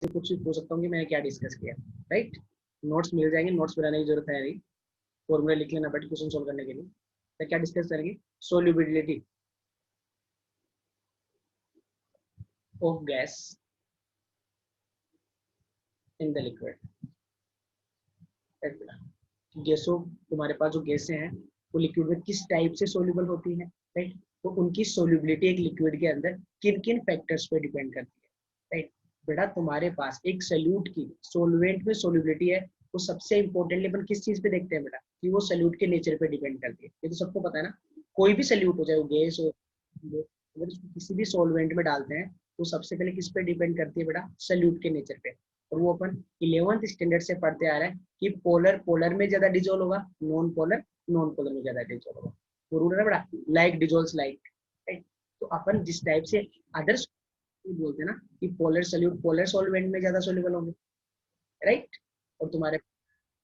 कुछ पूछ सकता हूँ कि मैंने क्या डिस्कस किया, राइट। नोट्स मिल जाएंगे, नोट्स बनाने की जरूरत है नहीं, फॉर्मूला लिख लेना बट क्वेश्चन सॉल्व करने के लिए। तो क्या डिस्कस करेंगे? Solubility of gas in the liquid. गैसों, तुम्हारे पास जो गैसें हैं वो लिक्विड में किस टाइप से सोल्यूबल होती हैं, राइट। तो उनकी सोल्यूबिलिटी एक लिक्विड के अंदर किन किन फैक्टर्स पे डिपेंड करती है, राइट। बेटा तुम्हारे पास एक सल्यूट की सोलवेंट में सोल्यूबिलिटी है, वो सबसे इंपॉर्टेंटली अपन किस चीज पे देखते हैं बेटा, कि वो सल्यूट के नेचर पे डिपेंड करती है। ये तो सबको पता है ना। कोई भी सल्यूट हो, चाहे वो गैस हो, अगर उसको किसी भी सोलवेंट में डालते हैं तो सबसे पहले किस पे डिपेंड करती है बेटा, सल्यूट के नेचर पे। और वो अपन 11th स्टैंडर्ड से पढ़ते आ रहा है कि पोलर पोलर में ज्यादा डिजोल्व होगा, नॉन पोलर नॉन पोलर में ज्यादा डिजोल्व होगा। वो रूल है बड़ा, लाइक डिजोल्व्स लाइक, राइट। तो अपन जिस टाइप से अदर बोलते हैं ना कि पोलर सल्यूट पोलर सॉल्वेंट में ज्यादा सोल्यूबल होंगे, राइट। और तुम्हारे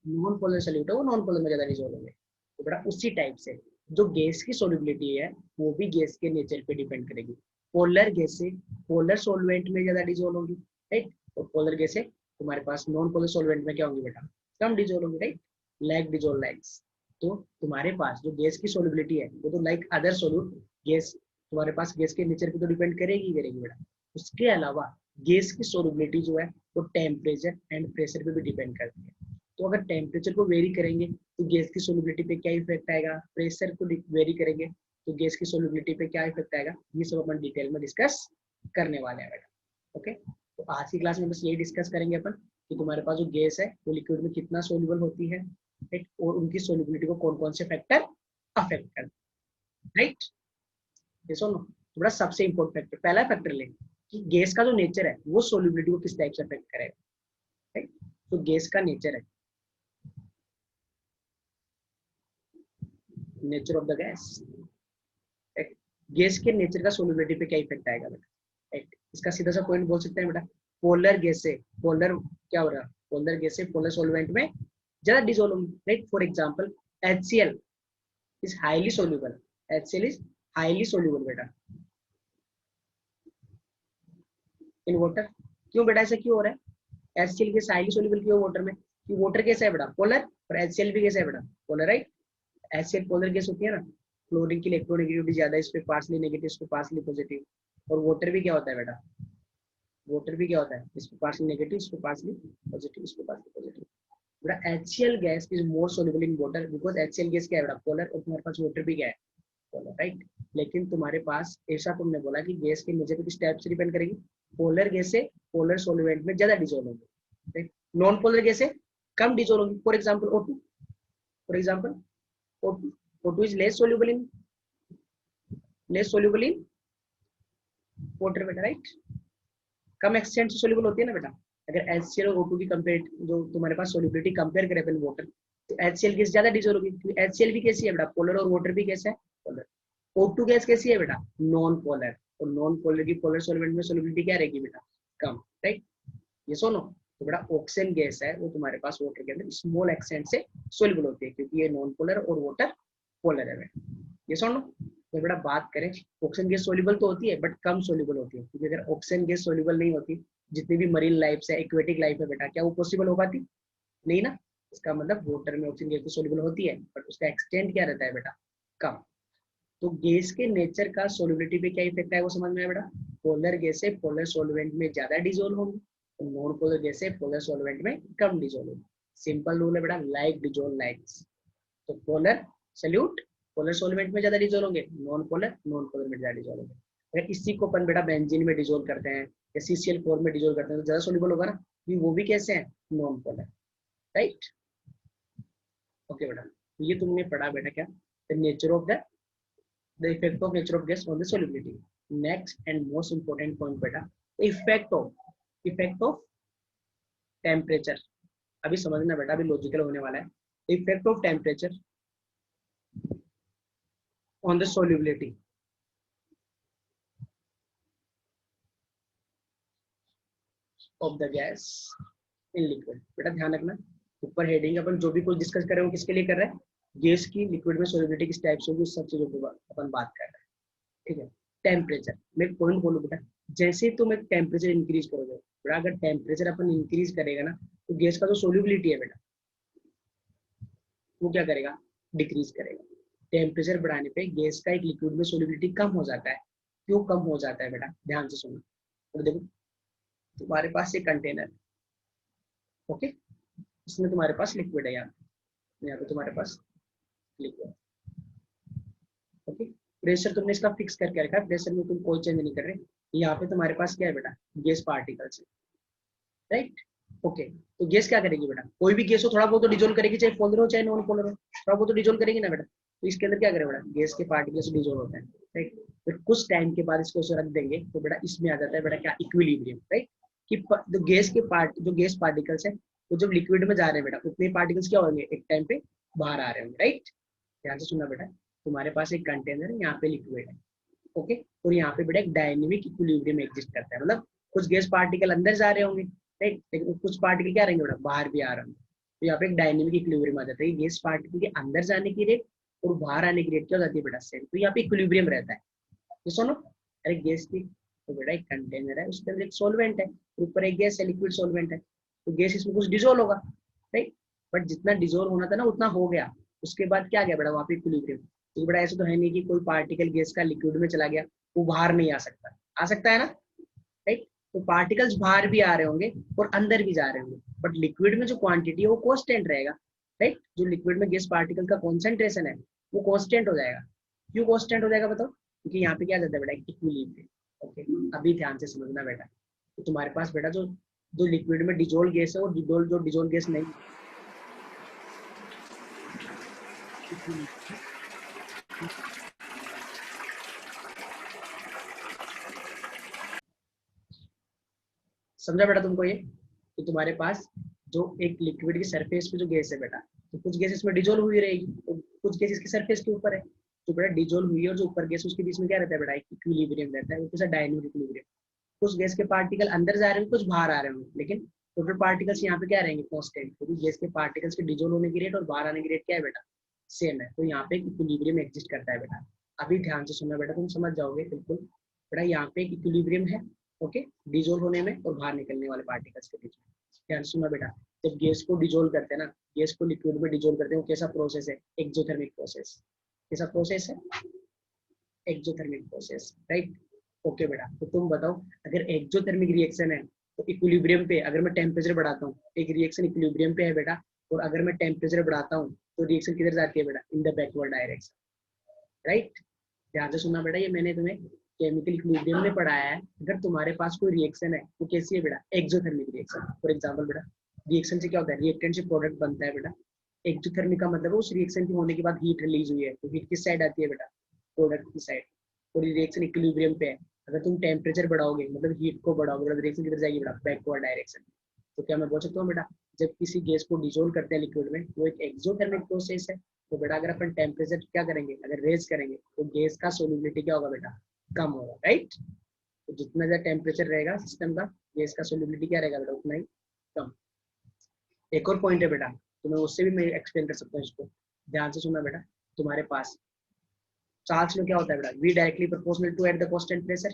नॉन पोलर सल्यूट है वो नॉन पोलर में ज्यादा डिजोल्व होंगे। तो बड़ा उसी टाइप से जो गैस की सोल्यूबिलिटी है वो भी गैस के नेचर पे डिपेंड करेगी। पोलर गैसें पोलर सॉल्वेंट में ज्यादा डिजोल्व होंगी, राइट। और पोलर गैसें तुम्हारे पास नॉन पोलर सॉल्वेंट में क्या होंगी बेटा, कम डिजोल्व होंगी, राइट। Like dissolve likes. तो तुम्हारे पास जो गैस की सोल्यूबिलिटी है वो तो लाइक अदर सोल्यूट गैस, तुम्हारे पास गैस के नेचर पे तो डिपेंड करेगी करेगी बेटा। उसके अलावा गैस की सोल्यूबिलिटी जो है वो टेम्परेचर एंड प्रेशर पे भी डिपेंड करती है। तो अगर टेम्परेचर को वेरी करेंगे तो गैस की सोल्यूबिलिटी पे क्या इफेक्ट आएगा, प्रेशर को वेरी करेंगे तो गैस की सोल्यूबिलिटी पे क्या इफेक्ट आएगा, ये सब अपन डिटेल में डिस्कस करने वाले हैं बेटा। ओके, तो आज की क्लास में बस यही डिस्कस करेंगे अपन कि तुम्हारे पास जो गैस है वो लिक्विड में कितना सोल्यूबल होती है, राइट, और उनकी सोल्यूबिलिटी को कौन कौन से फैक्टर अफेक्ट करते हैं, राइट। ये सुनो, तो बड़ा सबसे इंपॉर्टेंट फैक्टर, पहला फैक्टर ले कि गैस का जो नेचर है वो सोल्यूबिलिटी को किस टाइप से अफेक्ट करेगा, राइट। तो गैस का नेचर है, nature of the gas, gas के नेचर का सोल्यूबिलिटी पे क्या इफेक्ट आएगा बेटा, राइट। इसका सीधा सा पॉइंट बोल सकते हैं बेटा, पोलर गैस से पोलर क्या हो रहा है, पोलर गैस से पोलर सॉल्वेंट में ज्यादा डिसॉल्व होंगी, right. For example HCl is highly soluble, HCl is highly soluble बेटा इन वाटर। क्यों बेटा ऐसा क्यों हो रहा है, HCl गैस हाईली सोल्यूबल क्यों वाटर में, कि वाटर कैसा है बेटा पोलर, और HCl भी कैसा है बेटा polar, right. HCl polar gas होती है ना, क्लोरीन की इलेक्ट्रोनेगेटिविटी ज्यादा है, इस पे पार्सली नेगेटिव इस पे पार्सली पॉजिटिव। और वाटर भी क्या होता है बेटा, वाटर भी क्या होता है, इस पे पार्सली नेगेटिव इस पे पार्सली पॉजिटिव इस पे पार्सली पॉजिटिव। बेटा HCl gas is more soluble in water because HCl gas क्या है बेटा पोलर, और तुम्हारे पास वाटर भी क्या है पोलर, राइट। लेकिन तुम्हारे पास ऐसा तुमने बोला कि गैस के नेचर पे किस टाइप से डिपेंड करेगी, पोलर गैस से पोलर सॉल्वेंट में ज्यादा डिसॉल्व होंगे, नॉन पोलर गैस से कम डिसॉल्व होंगी। For example O2, for example O2, O2 is less soluble in water बेटा, राइट। कम एक्सटेंट से सोल्यूबल होती है ना बेटा। अगर HCl और O2 की कंपेयर, जो तुम्हारे पास सोल्यूबिलिटी कंपेयर करें अपन वाटर, तो HCl गैस ज्यादा डिसॉल्व होगी क्योंकि HCl भी कैसी है बेटा पोलर, और वाटर भी कैसा है पोलर। O2 गैस कैसी है बेटा नॉन पोलर, और नॉन पोलर की पोलर सॉल्वेंट में सोल्यूबिलिटी क्या रहेगी बेटा कम, राइट। ये सुनो, तो बेटा ऑक्सीजन गैस है वो तुम्हारे पास वाटर के अंदर स्मॉल एक्सटेंट से सोल्यूबल होती है क्योंकि ये नॉन पोलर और वाटर पोलर है बेटा। ये सुनो, तो बेटा बात करें, ऑक्सीजन गैस सोल्यूबल तो होती है बट कम सोल्यूबल होती है, क्योंकि अगर ऑक्सीजन गैस सोल्यूबल नहीं होती, जितनी भी मरीन लाइफ है एक्वेटिक लाइफ है बेटा, क्या वो पॉसिबल हो पाती, नहीं ना। इसका मतलब वाटर में ऑक्सीजन गैस तो सोल्यूबल होती है बट उसका एक्सटेंट क्या रहता है बेटा कम। तो गैस के नेचर का सोल्यूबिलिटी पे क्या इफेक्ट है वो समझ में आया बेटा, पोलर गैस से पोलर सॉल्वेंट में ज्यादा डिसॉल्व होंगी, और नॉन पोलर गैस से पोलर सॉल्वेंट में कम डिसॉल्व होंगी। सिंपल रूल है बेटा, लाइक डिसॉल्व लाइक्स। तो पोलर सल्यूट पोलर सॉल्वेंट में ज्यादा डिसॉल्व होंगे, नॉन पोलर में ज्यादा डिसॉल्व होंगे। अगर इसी को अपन बेटा बेंजीन में डिसॉल्व करते हैं या CCl4 में डिसॉल्व करते हैं तो ज्यादा सोल्यूबल होगा ना, कि वो भी कैसे हैं नॉन पोलर, राइट। ओके बेटा, ये तुमने पढ़ा बेटा क्या, the nature of the effect of nature of gas on the solubility. Next and most important point beta, the effect of temperature. अभी समझना बेटा, अभी लॉजिकल होने वाला है। The effect of temperature on the solubility of the gas in liquid. बेटा ध्यान रखना, ऊपर हेडिंग अपन जो भी कुछ डिस्कस कर रहे हो किसके लिए कर रहे हैं, गैस की लिक्विड में सोल्यूबिलिटी किस टाइप से होगी उस सब चीजों पर अपन बात कर रहे हैं, ठीक है। टेम्परेचर, मैं एक पॉइंट बोलूँ बेटा, जैसे ही तुम एक टेम्परेचर इंक्रीज करोगे बेटा, अगर टेम्परेचर अपन इंक्रीज करेगा ना तो गैस का जो सोल्यूबिलिटी है बेटा वो क्या करेगा, डिक्रीज करेगा। टेम्परेचर बढ़ाने पे गैस का एक लिक्विड में सोल्यूबिलिटी कम हो जाता है। क्यों कम हो जाता है बेटा, ध्यान से सुनो। तो देखो तुम्हारे पास एक कंटेनर, ओके, इसमें तुम्हारे पास लिक्विड है, यहाँ पे तुम्हारे पास लिक्विड, ओके। प्रेशर तुमने इसका फिक्स करके रखा है, प्रेशर में तुम कोई चेंज नहीं कर रहे। यहाँ पे तुम्हारे पास क्या है बेटा, गैस पार्टिकल्स है, राइट, ओके। तो गैस क्या करेगी बेटा, कोई भी गैस हो थोड़ा बहुत तो डिजोल्व करेगी, चाहे पोलर हो चाहे नॉन पोलर हो, थोड़ा बहुत तो डिजोल्व करेगी ना बेटा। तो इसके अंदर क्या करेगा बेटा, गैस के पार्टिकल्स डिजोल्व होते हैं, राइट। फिर कुछ टाइम के बाद इसको रख देंगे तो बेटा इसमें आ जाता है बेटा क्या, इक्विलिब्रियम, राइट। कि जो गैस पार्टिकल्स है वो जब लिक्विड में जा रहे हैं बेटा, उतने पार्टिकल्स क्या होंगे एक टाइम पे बाहर आ रहे होंगे, राइट। ध्यान से सुनना बेटा, तुम्हारे पास एक कंटेनर है, यहाँ पे लिक्विड है, ओके, और यहाँ पे बेटा एक डायनेमिक इक्विलिब्रियम एग्जिस्ट करता है, मतलब कुछ गैस पार्टिकल अंदर जा रहे होंगे, राइट, लेकिन कुछ पार्टिकल क्या रहेंगे बेटा, बाहर भी आ रहे होंगे। तो यहाँ पे एक डायनेमिक इक्विलिब्रियम आ जाता है, गैस पार्टिकल के अंदर जाने की रेट और बाहर आने की रेट क्या हो जाती है बेटा, सेम। तो यहाँ पे इक्विलिब्रियम रहता है। तो सुनो, अरे गैस की तो बेटा एक कंटेनर है, उसके अंदर एक सॉल्वेंट है, ऊपर एक गैस है, लिक्विड सॉल्वेंट है, तो गैस इसमें कुछ डिजोल्व होगा, राइट। बट जितना डिजोल्व होना था ना उतना हो गया, उसके बाद क्या गया बेटा, वहाँ पे इक्विलिब्रियम। तो बेटा ऐसा तो है नहीं कि कोई पार्टिकल गैस का लिक्विड में चला गया वो बाहर नहीं आ सकता है ना, राइट। तो पार्टिकल्स बाहर भी आ रहे होंगे और अंदर भी जा रहे होंगे, बट लिक्विड में जो क्वांटिटी है वो कांस्टेंट रहेगा, राइट। जो लिक्विड में गैस पार्टिकल का कॉन्सेंट्रेशन है वो कांस्टेंट हो जाएगा। क्यों कांस्टेंट हो जाएगा बताओ, क्योंकि यहाँ पे क्या जाता है बेटा, इक्विलिब्रियम, ओके। अभी ध्यान से समझना बेटा, तो तुम्हारे पास बेटा जो जो लिक्विड में डिजोल्व गैस है और जो डिजोल्व गैस नहीं, समझा बेटा तुमको ये। तो तुम्हारे पास जो एक लिक्विड की सरफेस पे जो गैस है बेटा, तो कुछ गैस इसमें डिजोल्व हुई रहेगी, तो कुछ गैस इसकी सरफेस के ऊपर है, तो बेटा डिजोल्व हुई है और जो ऊपर गैस उसके बीच में क्या रहता है बेटा, एक इक्विलिब्रियम रहता है, वो कैसा, डायनामिक इक्विलिब्रियम। कुछ गैस के पार्टिकल अंदर जा रहे हैं, कुछ बाहर आ रहे हैं, लेकिन टोटल पार्टिकल्स यहाँ पे क्या रहेंगे, कांस्टेंट, क्योंकि गैस के पार्टिकल्स के डिजोल्व होने की रेट और बाहर आने की रेट क्या है बेटा, सेम है। तो यहाँ पे एक इक्विलिब्रियम एग्जिस्ट करता है बेटा। अभी ध्यान से सुनना बेटा, तुम समझ जाओगे बिल्कुल। बेटा यहाँ पे एक इक्विलिब्रियम है, ओके, डिजोल्व होने में और बाहर निकलने वाले पार्टिकल्स के बीच में। ध्यान से सुनना बेटा, जब गैस को डिजोल्व करते हैं ना, गैस को लिक्विड में डिजोल्व करते हैं, वो कैसा प्रोसेस है, एक्सोथर्मिक प्रोसेस। कैसा प्रोसेस है, एक्सोथर्मिक प्रोसेस, राइट, ओके बेटा। तो तुम बताओ, अगर एक्सोथर्मिक रिएक्शन है तो इक्विलिब्रियम पे अगर मैं टेम्परेचर बढ़ाता हूँ, एक रिएक्शन इक्विलिब्रियम पे है बेटा, और अगर मैं टेम्परेचर बढ़ाता हूँ तो रिएक्शन किधर जाती है बेटा, in the backward direction, right. ध्यान से सुनना बेटा, ये मैंने तुम्हें केमिकल इक्विलिब्रियम में पढ़ाया है। अगर तुम्हारे पास कोई रिएक्शन है वो कैसी है बेटा, एक्सोथर्मिक रिएक्शन। फॉर एग्जांपल बेटा, रिएक्शन से क्या होता है, रिएक्टेंट से प्रोडक्ट बनता है बेटा। एक्सोथर्मिक का मतलब है उस रिएक्शन के होने के बाद हीट रिलीज हुई है, तो हीट किस साइड आती है बेटा, प्रोडक्ट की साइड। और रिएक्शन इक्विलिब्रियम पे है, अगर तुम टेम्परेचर बढ़ाओगे मतलब हीट को बढ़ाओगे, मतलब रिएक्शन किधर जाएगी बेटा, बैकवर्ड डायरेक्शन। तो क्या मैं बोल सकता हूँ बेटा, जब किसी गैस को डिजोल्व करते हैं लिक्विड में, वो एक एक्सोथर्मिक प्रोसेस है। तो बेटा अगर अपन टेम्परेचर क्या करेंगे, अगर रेज करेंगे तो गैस का सोल्यूबिलिटी क्या होगा बेटा, कम होगा, राइट। तो जितना ज्यादा टेम्परेचर रहेगा सिस्टम का, गैस का सोल्यूबिलिटी क्या रहेगा बेटा, उतना ही कम। एक और पॉइंट है बेटा, तो मैं उससे भी मैं एक्सप्लेन कर सकता हूँ इसको। ध्यान से सुनना बेटा, तुम्हारे पास चार्ज में क्या होता है बेटा, v directly proportional to at the constant pressure,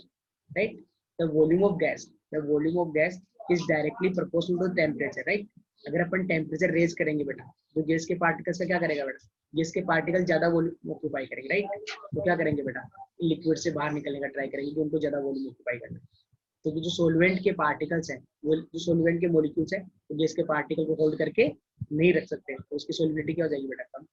right. The volume of gas is directly proportional to temperature, right. अगर अपन टेम्परेचर रेज करेंगे बेटा, तो गैस के पार्टिकल्स का क्या करेगा बेटा, गैस के पार्टिकल ज्यादा वॉल्यूम ऑक्यूपाई करेंगे, राइट। तो क्या करेंगे बेटा, लिक्विड से बाहर निकलने का ट्राई करेंगे, क्योंकि उनको ज्यादा वॉल्यूम ऑक्यूपाई करना है। तो जो सोलवेंट के पार्टिकल्स हैं, वो जो सोलवेंट के मॉलिक्यूल्स हैं, तो गैस के पार्टिकल को होल्ड करके नहीं रख सकते, तो उसकी सोलिबिलिटी क्या हो जाएगी बेटा, कम।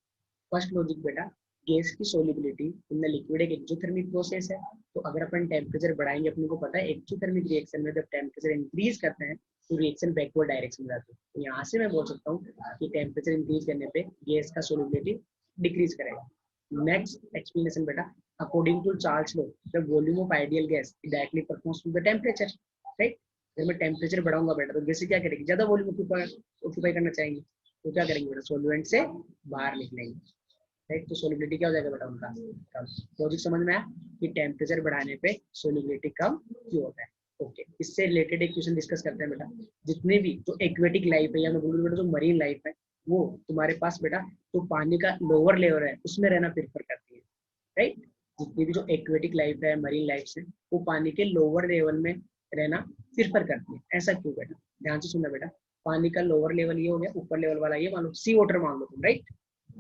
फर्स्ट लॉजिक बेटा, गैस की सोलिबिलिटी इन द लिक्विड एक एक्सोथर्मिक प्रोसेस है। तो अगर अपन टेम्परेचर बढ़ाएंगे, अपने को पता है एक्सोथर्मिक रिएक्शन में जब टेम्परेचर इंक्रीज करते हैं तो रिएक्शन बैकवर्ड डायरेक्शन में जाती है। तो यहाँ से मैं बोल सकता हूँ कि टेम्परेचर इंक्रीज करने पे गैस का सोलिबिलिटी डिक्रीज करेगा। नेक्स्ट एक्सप्लेनेशन बेटा, according to Charles law the volume of ideal gas directly proportional to the temperature, right. अगर मैं टेम्परेचर बढ़ाऊंगा बेटा तो गैस क्या करेगी, ज्यादा वॉल्यूम ऑक्यूपाई करना चाहेंगे, तो क्या करेंगे बेटा, सोलवेंट से बाहर निकलेंगे, राइट। तो सोलिबिलिटी क्या हो जाएगा बेटा उनका, कम। लॉजिक समझ में आया कि टेम्परेचर बढ़ाने पे सोलिबिलिटी कम क्यों होता है, ओके। इससे रिलेटेड एक क्वेश्चन डिस्कस करते हैं बेटा। जितने भी जो एक्वेटिक लाइफ है, या मैं बोलूँ बेटा जो मरीन लाइफ है, वो तुम्हारे पास बेटा तो पानी का लोअर लेवल है उसमें रहना प्रेफर करती है, राइट। जितनी भी जो एक्वेटिक लाइफ है, मरीन लाइफ है, वो पानी के लोअर लेवल में रहना प्रेफर करती है। ऐसा क्यों बेटा? ध्यान से सुनना बेटा। पानी का लोअर लेवल ये हो गया, ऊपर लेवल वाला ये मान लो सी वाटर मान लो तुम, राइट?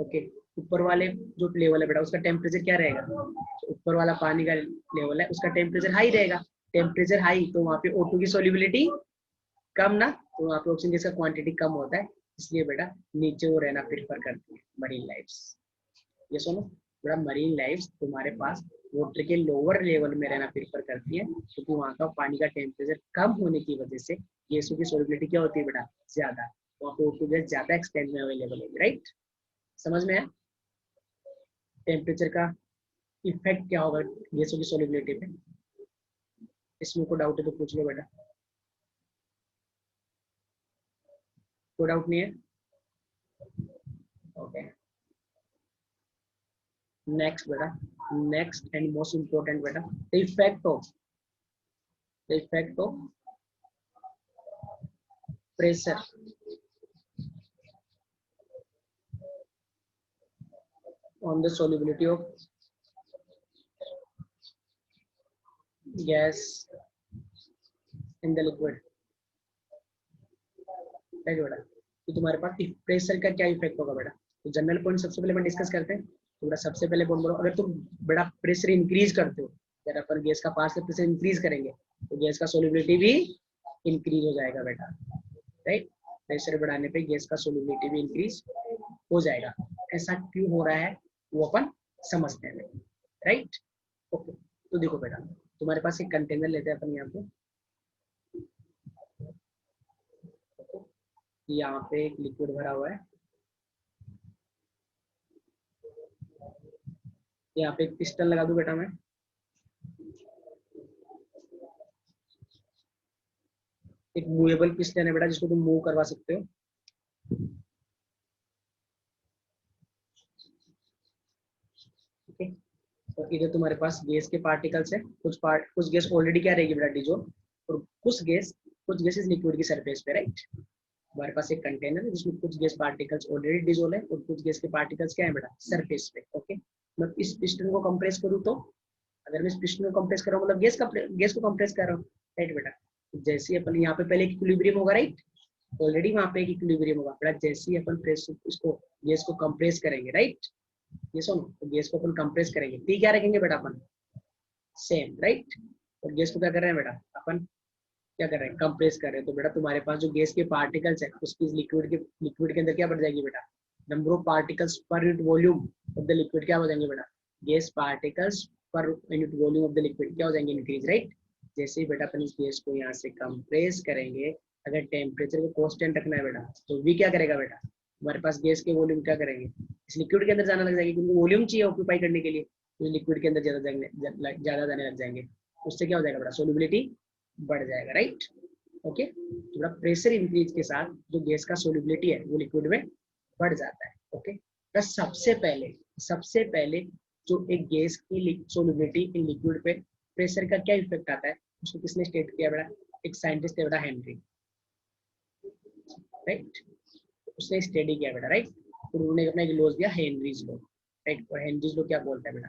ओके, ऊपर वाले जो लेवल है बेटा उसका टेम्परेचर क्या रहेगा? तो ऊपर वाला पानी का लेवल है उसका टेम्परेचर हाई रहेगा। टेम्परेचर हाई तो वहाँ पे O2 की सोल्युबिलिटी कम ना, तो वहाँ पे ऑक्सीजन गैस का क्वांटिटी कम होता है, इसलिए बेटा नीचे वो रहना प्रेफर करती है मरीन लाइफ्स। ये सुनो बेटा, मरीन लाइफ्स तुम्हारे पास वाटर के लोअर लेवल में रहना प्रेफर करती है, क्योंकि वहाँ का पानी का टेम्परेचर कम होने की वजह से गैसों की सोलिबिलिटी क्या होती है बेटा? ज्यादा। वहाँ पे O2 गैस ज्यादा एक्सटेंट में अवेलेबल है, राइट? समझ में है टेम्परेचर का इफेक्ट क्या होगा गैसों की सोलिबिलिटी पे? इसमें कोई डाउट है तो पूछ लो बेटा, कोई डाउट नहीं है? ओके, नेक्स्ट बेटा, नेक्स्ट एंड मोस्ट इंपॉर्टेंट बेटा, the effect of pressure on the solubility of gas in the liquid, right बेटा? तो तुम्हारे पास प्रेशर का क्या इफेक्ट होगा बेटा? तो जनरल पॉइंट सबसे पहले हम डिस्कस करते हैं। तो बेटा सबसे पहले पॉइंट बोलो, अगर तुम बेटा प्रेशर इंक्रीज करते हो, अगर अपन गैस का पास से प्रेशर इंक्रीज करेंगे तो गैस का सोल्युबिलिटी भी इंक्रीज हो जाएगा बेटा, राइट? प्रेशर बढ़ाने पे गैस का सोल्युबिलिटी भी इंक्रीज हो जाएगा। ऐसा क्यों हो रहा है वो अपन समझते हैं, राइट? ओके, तो देखो बेटा, तुम्हारे पास एक कंटेनर लेते हैं अपन यहाँ पे, यहाँ पे एक लिक्विड भरा हुआ है, यहाँ पे एक पिस्टन लगा दूं बेटा मैं, एक मूवेबल पिस्टन है बेटा जिसको तुम मूव करवा सकते हो। ओके, तो इधर तुम्हारे पास गैस के पार्टिकल्स है, कुछ गैस ऑलरेडी क्या रहेगी बेटा? डिजोल्व, और कुछ गैस इस लिक्विड की सरफेस पे, राइट? हमारे पास एक कंटेनर है जिसमें कुछ गैस पार्टिकल्स ऑलरेडी डिजोल्व है और कुछ गैस के पार्टिकल्स क्या है बेटा? सरफेस पे। ओके, मैं इस पिस्टन को कंप्रेस करूँ तो, अगर मैं इस पिस्टन को कंप्रेस कर रहा हूँ मतलब गैस को कंप्रेस कर रहा हूँ, राइट बेटा? जैसे अपन यहाँ पे पहले इक्विलिब्रियम होगा, राइट? ऑलरेडी वहाँ पे एक इक्विलिब्रियम होगा बेटा, जैसे ही अपन प्रेस इसको गैस को कंप्रेस करेंगे, राइट? ये सुनो, तो गैस को अपन कंप्रेस करेंगे, टी क्या रखेंगे बेटा अपन? Same, right? और गैस को क्या कर रहे हैं बेटा? अपन क्या कर रहे हैं? कंप्रेस कर रहे हैं। तो बेटा तुम्हारे पास जो गैस के पार्टिकल्स है उसकी लिक्विड के अंदर क्या बढ़ जाएगी बेटा? Number of particles per unit volume of the liquid क्या हो जाएंगे बेटा? Gas particles per unit volume of the liquid क्या हो जाएंगे? Increase, right? जैसे ही बेटा अपन इस गैस को यहाँ से कंप्रेस करेंगे, अगर टेम्परेचर को कांस्टेंट रखना है बेटा तो वी क्या करेगा बेटा? हमारे पास गैस के वॉल्यूम क्या करेंगे? इस लिक्विड के अंदर जाना लग जाएगी, क्योंकि वॉल्यूम चाहिए ऑक्यूपाई करने के लिए, तो लिक्विड के अंदर ज्यादा जाने लग जाएंगे। उससे क्या हो जाएगा बेटा? सोल्युबिलिटी बढ़ जाएगा, राइट? ओके, थोड़ा प्रेशर इंक्रीज के साथ जो गैस का सोल्युबिलिटी है वो लिक्विड में बढ़ जाता है। ओके, तो सबसे पहले जो एक गैस की सोल्युबिलिटी इन लिक्विड पे प्रेशर का क्या इफेक्ट आता है उसको किसने स्टेट किया बेटा? एक साइंटिस्ट है बेटा, हेनरी, राइट? उसने स्टडी किया बेटा, राइट? तो उन्होंने अपना एक लॉ दिया, हेनरीज लॉ, राइट? और हेनरीज लॉ क्या बोलता है बेटा?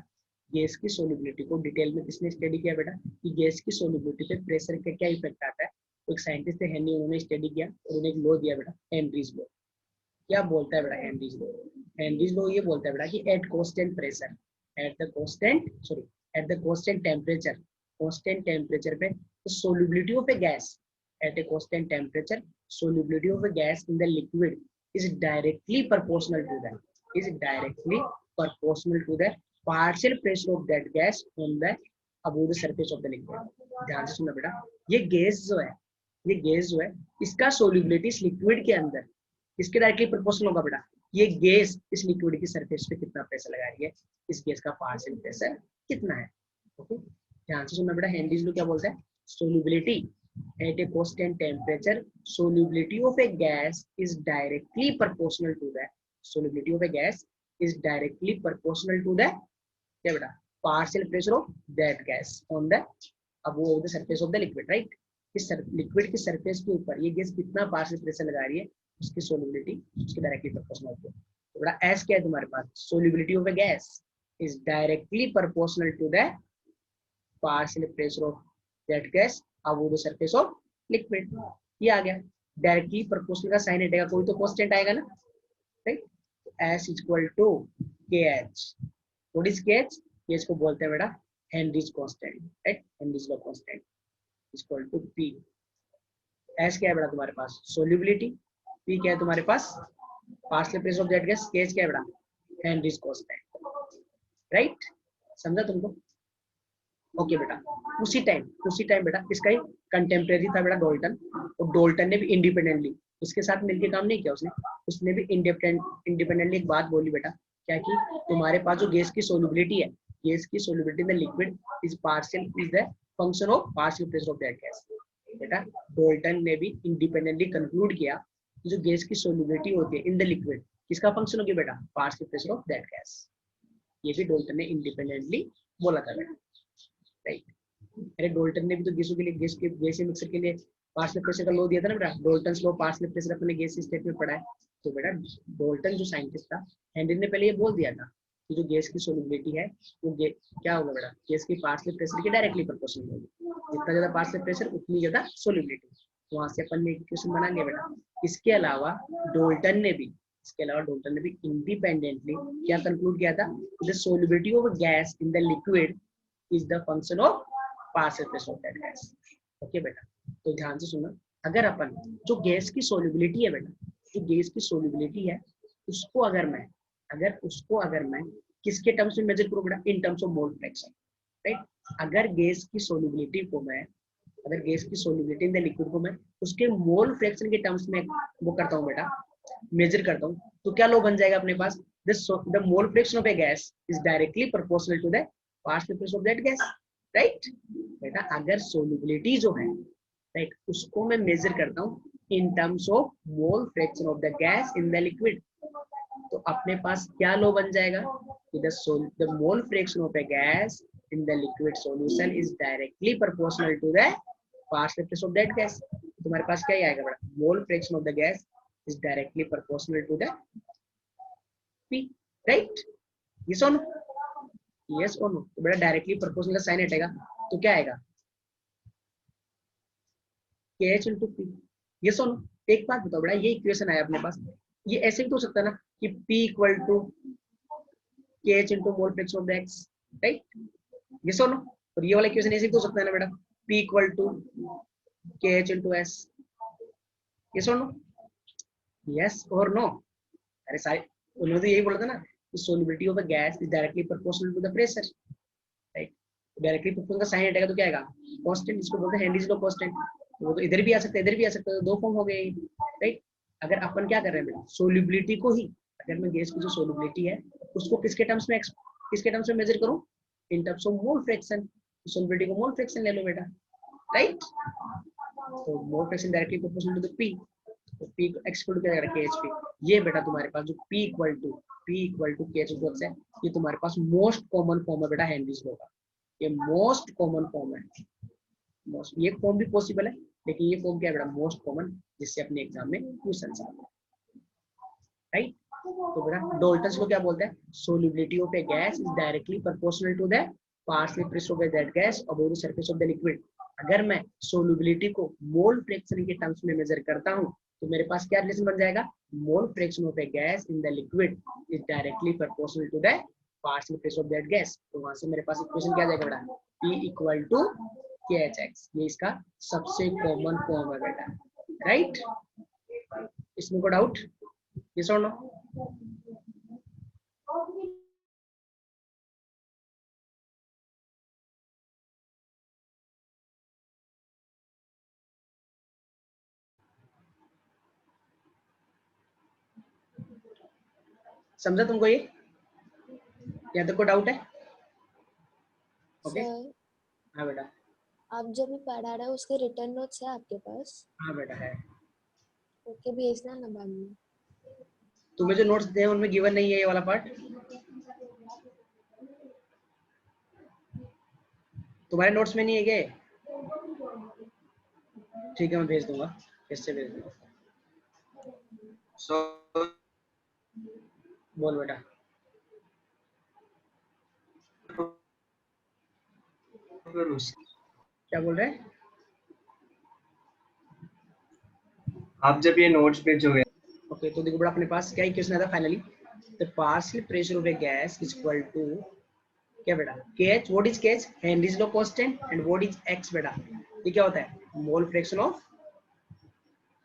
गैस की सोल्युबिलिटी को डिटेल में किसने स्टडी किया बेटा? कि गैस की सोल्युबिलिटी पे प्रेशर का क्या इफेक्ट आता है। तो एक साइंटिस्ट थे हेनरी, उन्होंने स्टडी किया और उन्होंने एक लॉ दिया बेटा, हेनरीज लॉ। क्या बोलता है बेटा हेनरीज लॉ? हेनरीज लॉ ये बोलता है बेटा कि at constant pressure, at the constant temperature पे solubility of a gas, at a constant temperature solubility of a gas in the liquid is directly proportional to the partial pressure of that gas on the above the surface of the liquid। ध्यान से सुनना बेटा, ये gas जो है इसका solubility इस liquid के अंदर इसके डायरेक्टली प्रोपोर्शनल होगा बेटा। ये गैस इस लिक्विड की सरफेस पे कितना प्रेशर लगा रही है, इस गैस का पार्शियल प्रेशर कितना है। ओके, ध्यान से सुनना बेटा, हेनरीज लॉ क्या बोलता है? Solubility at a constant temperature, solubility of a gas is directly proportional to the क्या बेटा? partial pressure of that gas on the above the surface of the liquid, right? इस लिक्विड की surface के ऊपर ये गैस कितना partial pressure लगा रही है उसकी सोल्युबिलिटी उसके डायरेक्टली प्रोपोर्शनल होती है। तो बेटा एस क्या है तुम्हारे पास? Solubility of a gas, is directly proportional to the partial pressure of that gas above the surface of liquid. ये आ गया, डायरेक्टली प्रोपोर्शनल का साइन हटेगा, कोई तो कांस्टेंट आएगा ना, right. S equal to KH, what is KH? KH को बोलते हैं बेटा Henry's constant, right, Henry's law constant equal to P। S क्या है बेटा तुम्हारे पास? सोल्यूबिलिटी। P क्या है तुम्हारे पास? Partial pressure of that gas. KH क्या है बेटा? Henry's constant, right. समझा तुमको? ओके बेटा, उसी टाइम बेटा इसका ही कंटेम्परेरी था बेटा डाल्टन, और डाल्टन ने भी इंडिपेंडेंटली इसके साथ मिलकर काम नहीं किया, उसने भी इंडिपेंडेंटली एक बात बोली बेटा, क्या कि तुम्हारे पास जो गैस की सोल्यूबिलिटी है, गैस की solubility in the liquid is the function of partial pressure of that gas. बेटा डाल्टन ने भी इंडिपेंडेंटली कंक्लूड किया कि जो गैस की सोल्यूबिलिटी होती है इन द लिक्विड किसका फंक्शन होगी बेटा? Partial pressure of that gas. ये भी डाल्टन ने इंडिपेंडेंटली बोला था बेटा, राइट। अरे डाल्टन ने भी तो गैसों के लिए गैस मिक्सर के लिए पार्शियल प्रेशर का लॉ दिया था ना बेटा, डाल्टन्स लॉ पार्शियल प्रेशर अपने गैस स्टेट में पढ़ा है। तो बेटा डाल्टन जो साइंटिस्ट था, हेनरी ने पहले ये बोल दिया था कि जो गैस की सोल्यूबिलिटी है वो क्या होगा बेटा? गैस की पार्शियल प्रेशर के डायरेक्टली प्रोपोर्शनल होगी, जितना ज्यादा पार्शियल प्रेशर उतनी ज्यादा सोल्यूबिलिटी। वहां से अपन ने इक्वेशन बना लिया बेटा। इसके अलावा डाल्टन ने भी इंडिपेंडेंटली क्या कंक्लूड किया था? The solubility of gas in the liquid is the function of partial pressure of that gas. Okay बेटा, तो ध्यान से सुनना, अगर अपन जो गैस की सोल्यूबिलिटी है बेटा, जो गैस की सोल्यूबिलिटी है उसको अगर मैं किसके टर्म्स में मेजर करूं बेटा? इन terms of mole fraction, right. अगर गैस की सोल्यूबिलिटी इन द लिक्विड को मैं उसके मोल फ्रैक्शन के टर्म्स में वो करता हूं बेटा, मेजर करता हूं, तो क्या लो बन जाएगा अपने पास? The mole fraction of a gas is directly proportional to the partial pressure of that gas, right. बेटा अगर सोल्यूबिलिटी जो है, राइट, उसको मैं मेजर करता हूँ इन terms of mole fraction of the gas in the liquid, तो अपने पास क्या लो बन जाएगा? The mole fraction of a gas in the liquid solution is directly proportional to the partial pressure of that gas। तुम्हारे पास क्या ही आएगा बेटा? Mole fraction of the gas is directly proportional to the P, right? yes or no? yes or no? तो बेटा directly proportional का sign हटेगा तो क्या आएगा? KH into P। yes or no? एक बात बताओ बेटा, ये इक्वेशन आया अपने पास, ये ऐसे भी तो हो सकता है ना कि P equal to KH into mole fraction of the X, राइट? yes or no? और ये वाला इक्वेशन ऐसे भी तो हो सकता है ना बेटा, P equal to KH into S। yes or no? yes or no? अरे सारे उन्होंने तो यही बोला था ना कि solubility of a gas is directly proportional to the pressure, right. Directly proportional का साइन हटेगा तो क्या आएगा? कांस्टेंट, इसको बोलते हैं हेनरीज लॉ कांस्टेंट। वो तो इधर भी आ सकता है, इधर भी आ सकता है, तो दो फॉर्म हो गए, राइट। अगर अपन क्या कर रहे हैं बेटा, सोल्यूबिलिटी को ही, अगर मैं गैस की जो सोल्यूबिलिटी है उसको किसके टर्म्स में मेजर करूं? In terms of mole fraction. Solubility को मोल फ्रैक्शन ले लो बेटा, राइट। तो mole fraction directly proportional to the P, तो P को एक्सक्लूड क्या करें? KHP। ये बेटा तुम्हारे पास जो P इक्वल टू KH है, ये तुम्हारे पास मोस्ट कॉमन फॉर्म है बेटा हेनरीज लॉ का। ये मोस्ट कॉमन फॉर्म है, ये फॉर्म भी पॉसिबल है, लेकिन ये फॉर्म क्या है बेटा? मोस्ट कॉमन, जिससे अपने एग्जाम में क्वेश्चन आते हैं, राइट। तो बेटा डाल्टन्स को क्या बोलते हैं? Solubility of a gas is directly proportional to the partial pressure of that gas above the surface of the liquid. अगर मैं सोल्यूबिलिटी को मोल फ्रैक्शन के टर्म्स में मेजर करता हूं तो मेरे पास क्या रिलेशन बन जाएगा? Mole fraction of a gas in the liquid is directly proportional to the partial pressure of that gas. तो वहां से मेरे पास इक्वेशन क्या आ जाएगा बेटा? P equal to KHX। ये इसका सबसे कॉमन फॉर्म है बेटा, राइट। इसमें कोई डाउट? yes or no? समझा तुमको ये? या तो कोई डाउट है? ओके, हाँ बेटा। आप जो भी पढ़ा रहे हो उसके रिटर्न नोट्स है आपके पास? हाँ बेटा है। ओके, भेजना ना बाद में। तुम्हें जो नोट्स दिए उनमें गिवन नहीं है ये वाला पार्ट? तुम्हारे नोट्स में नहीं है क्या? ठीक है, मैं भेज दूंगा, कैसे भेज दूंगा। बोल बेटा। फिर उस क्या बोल रहे हैं आप जब ये नोट्स भेजोगे ओके तो देखो बेटा अपने पास क्या इक्वेशन आता है finally the partial pressure of a gas is equal to क्या बेटा kh what is kh Henry's law constant and what is x बेटा ये क्या होता है mole fraction of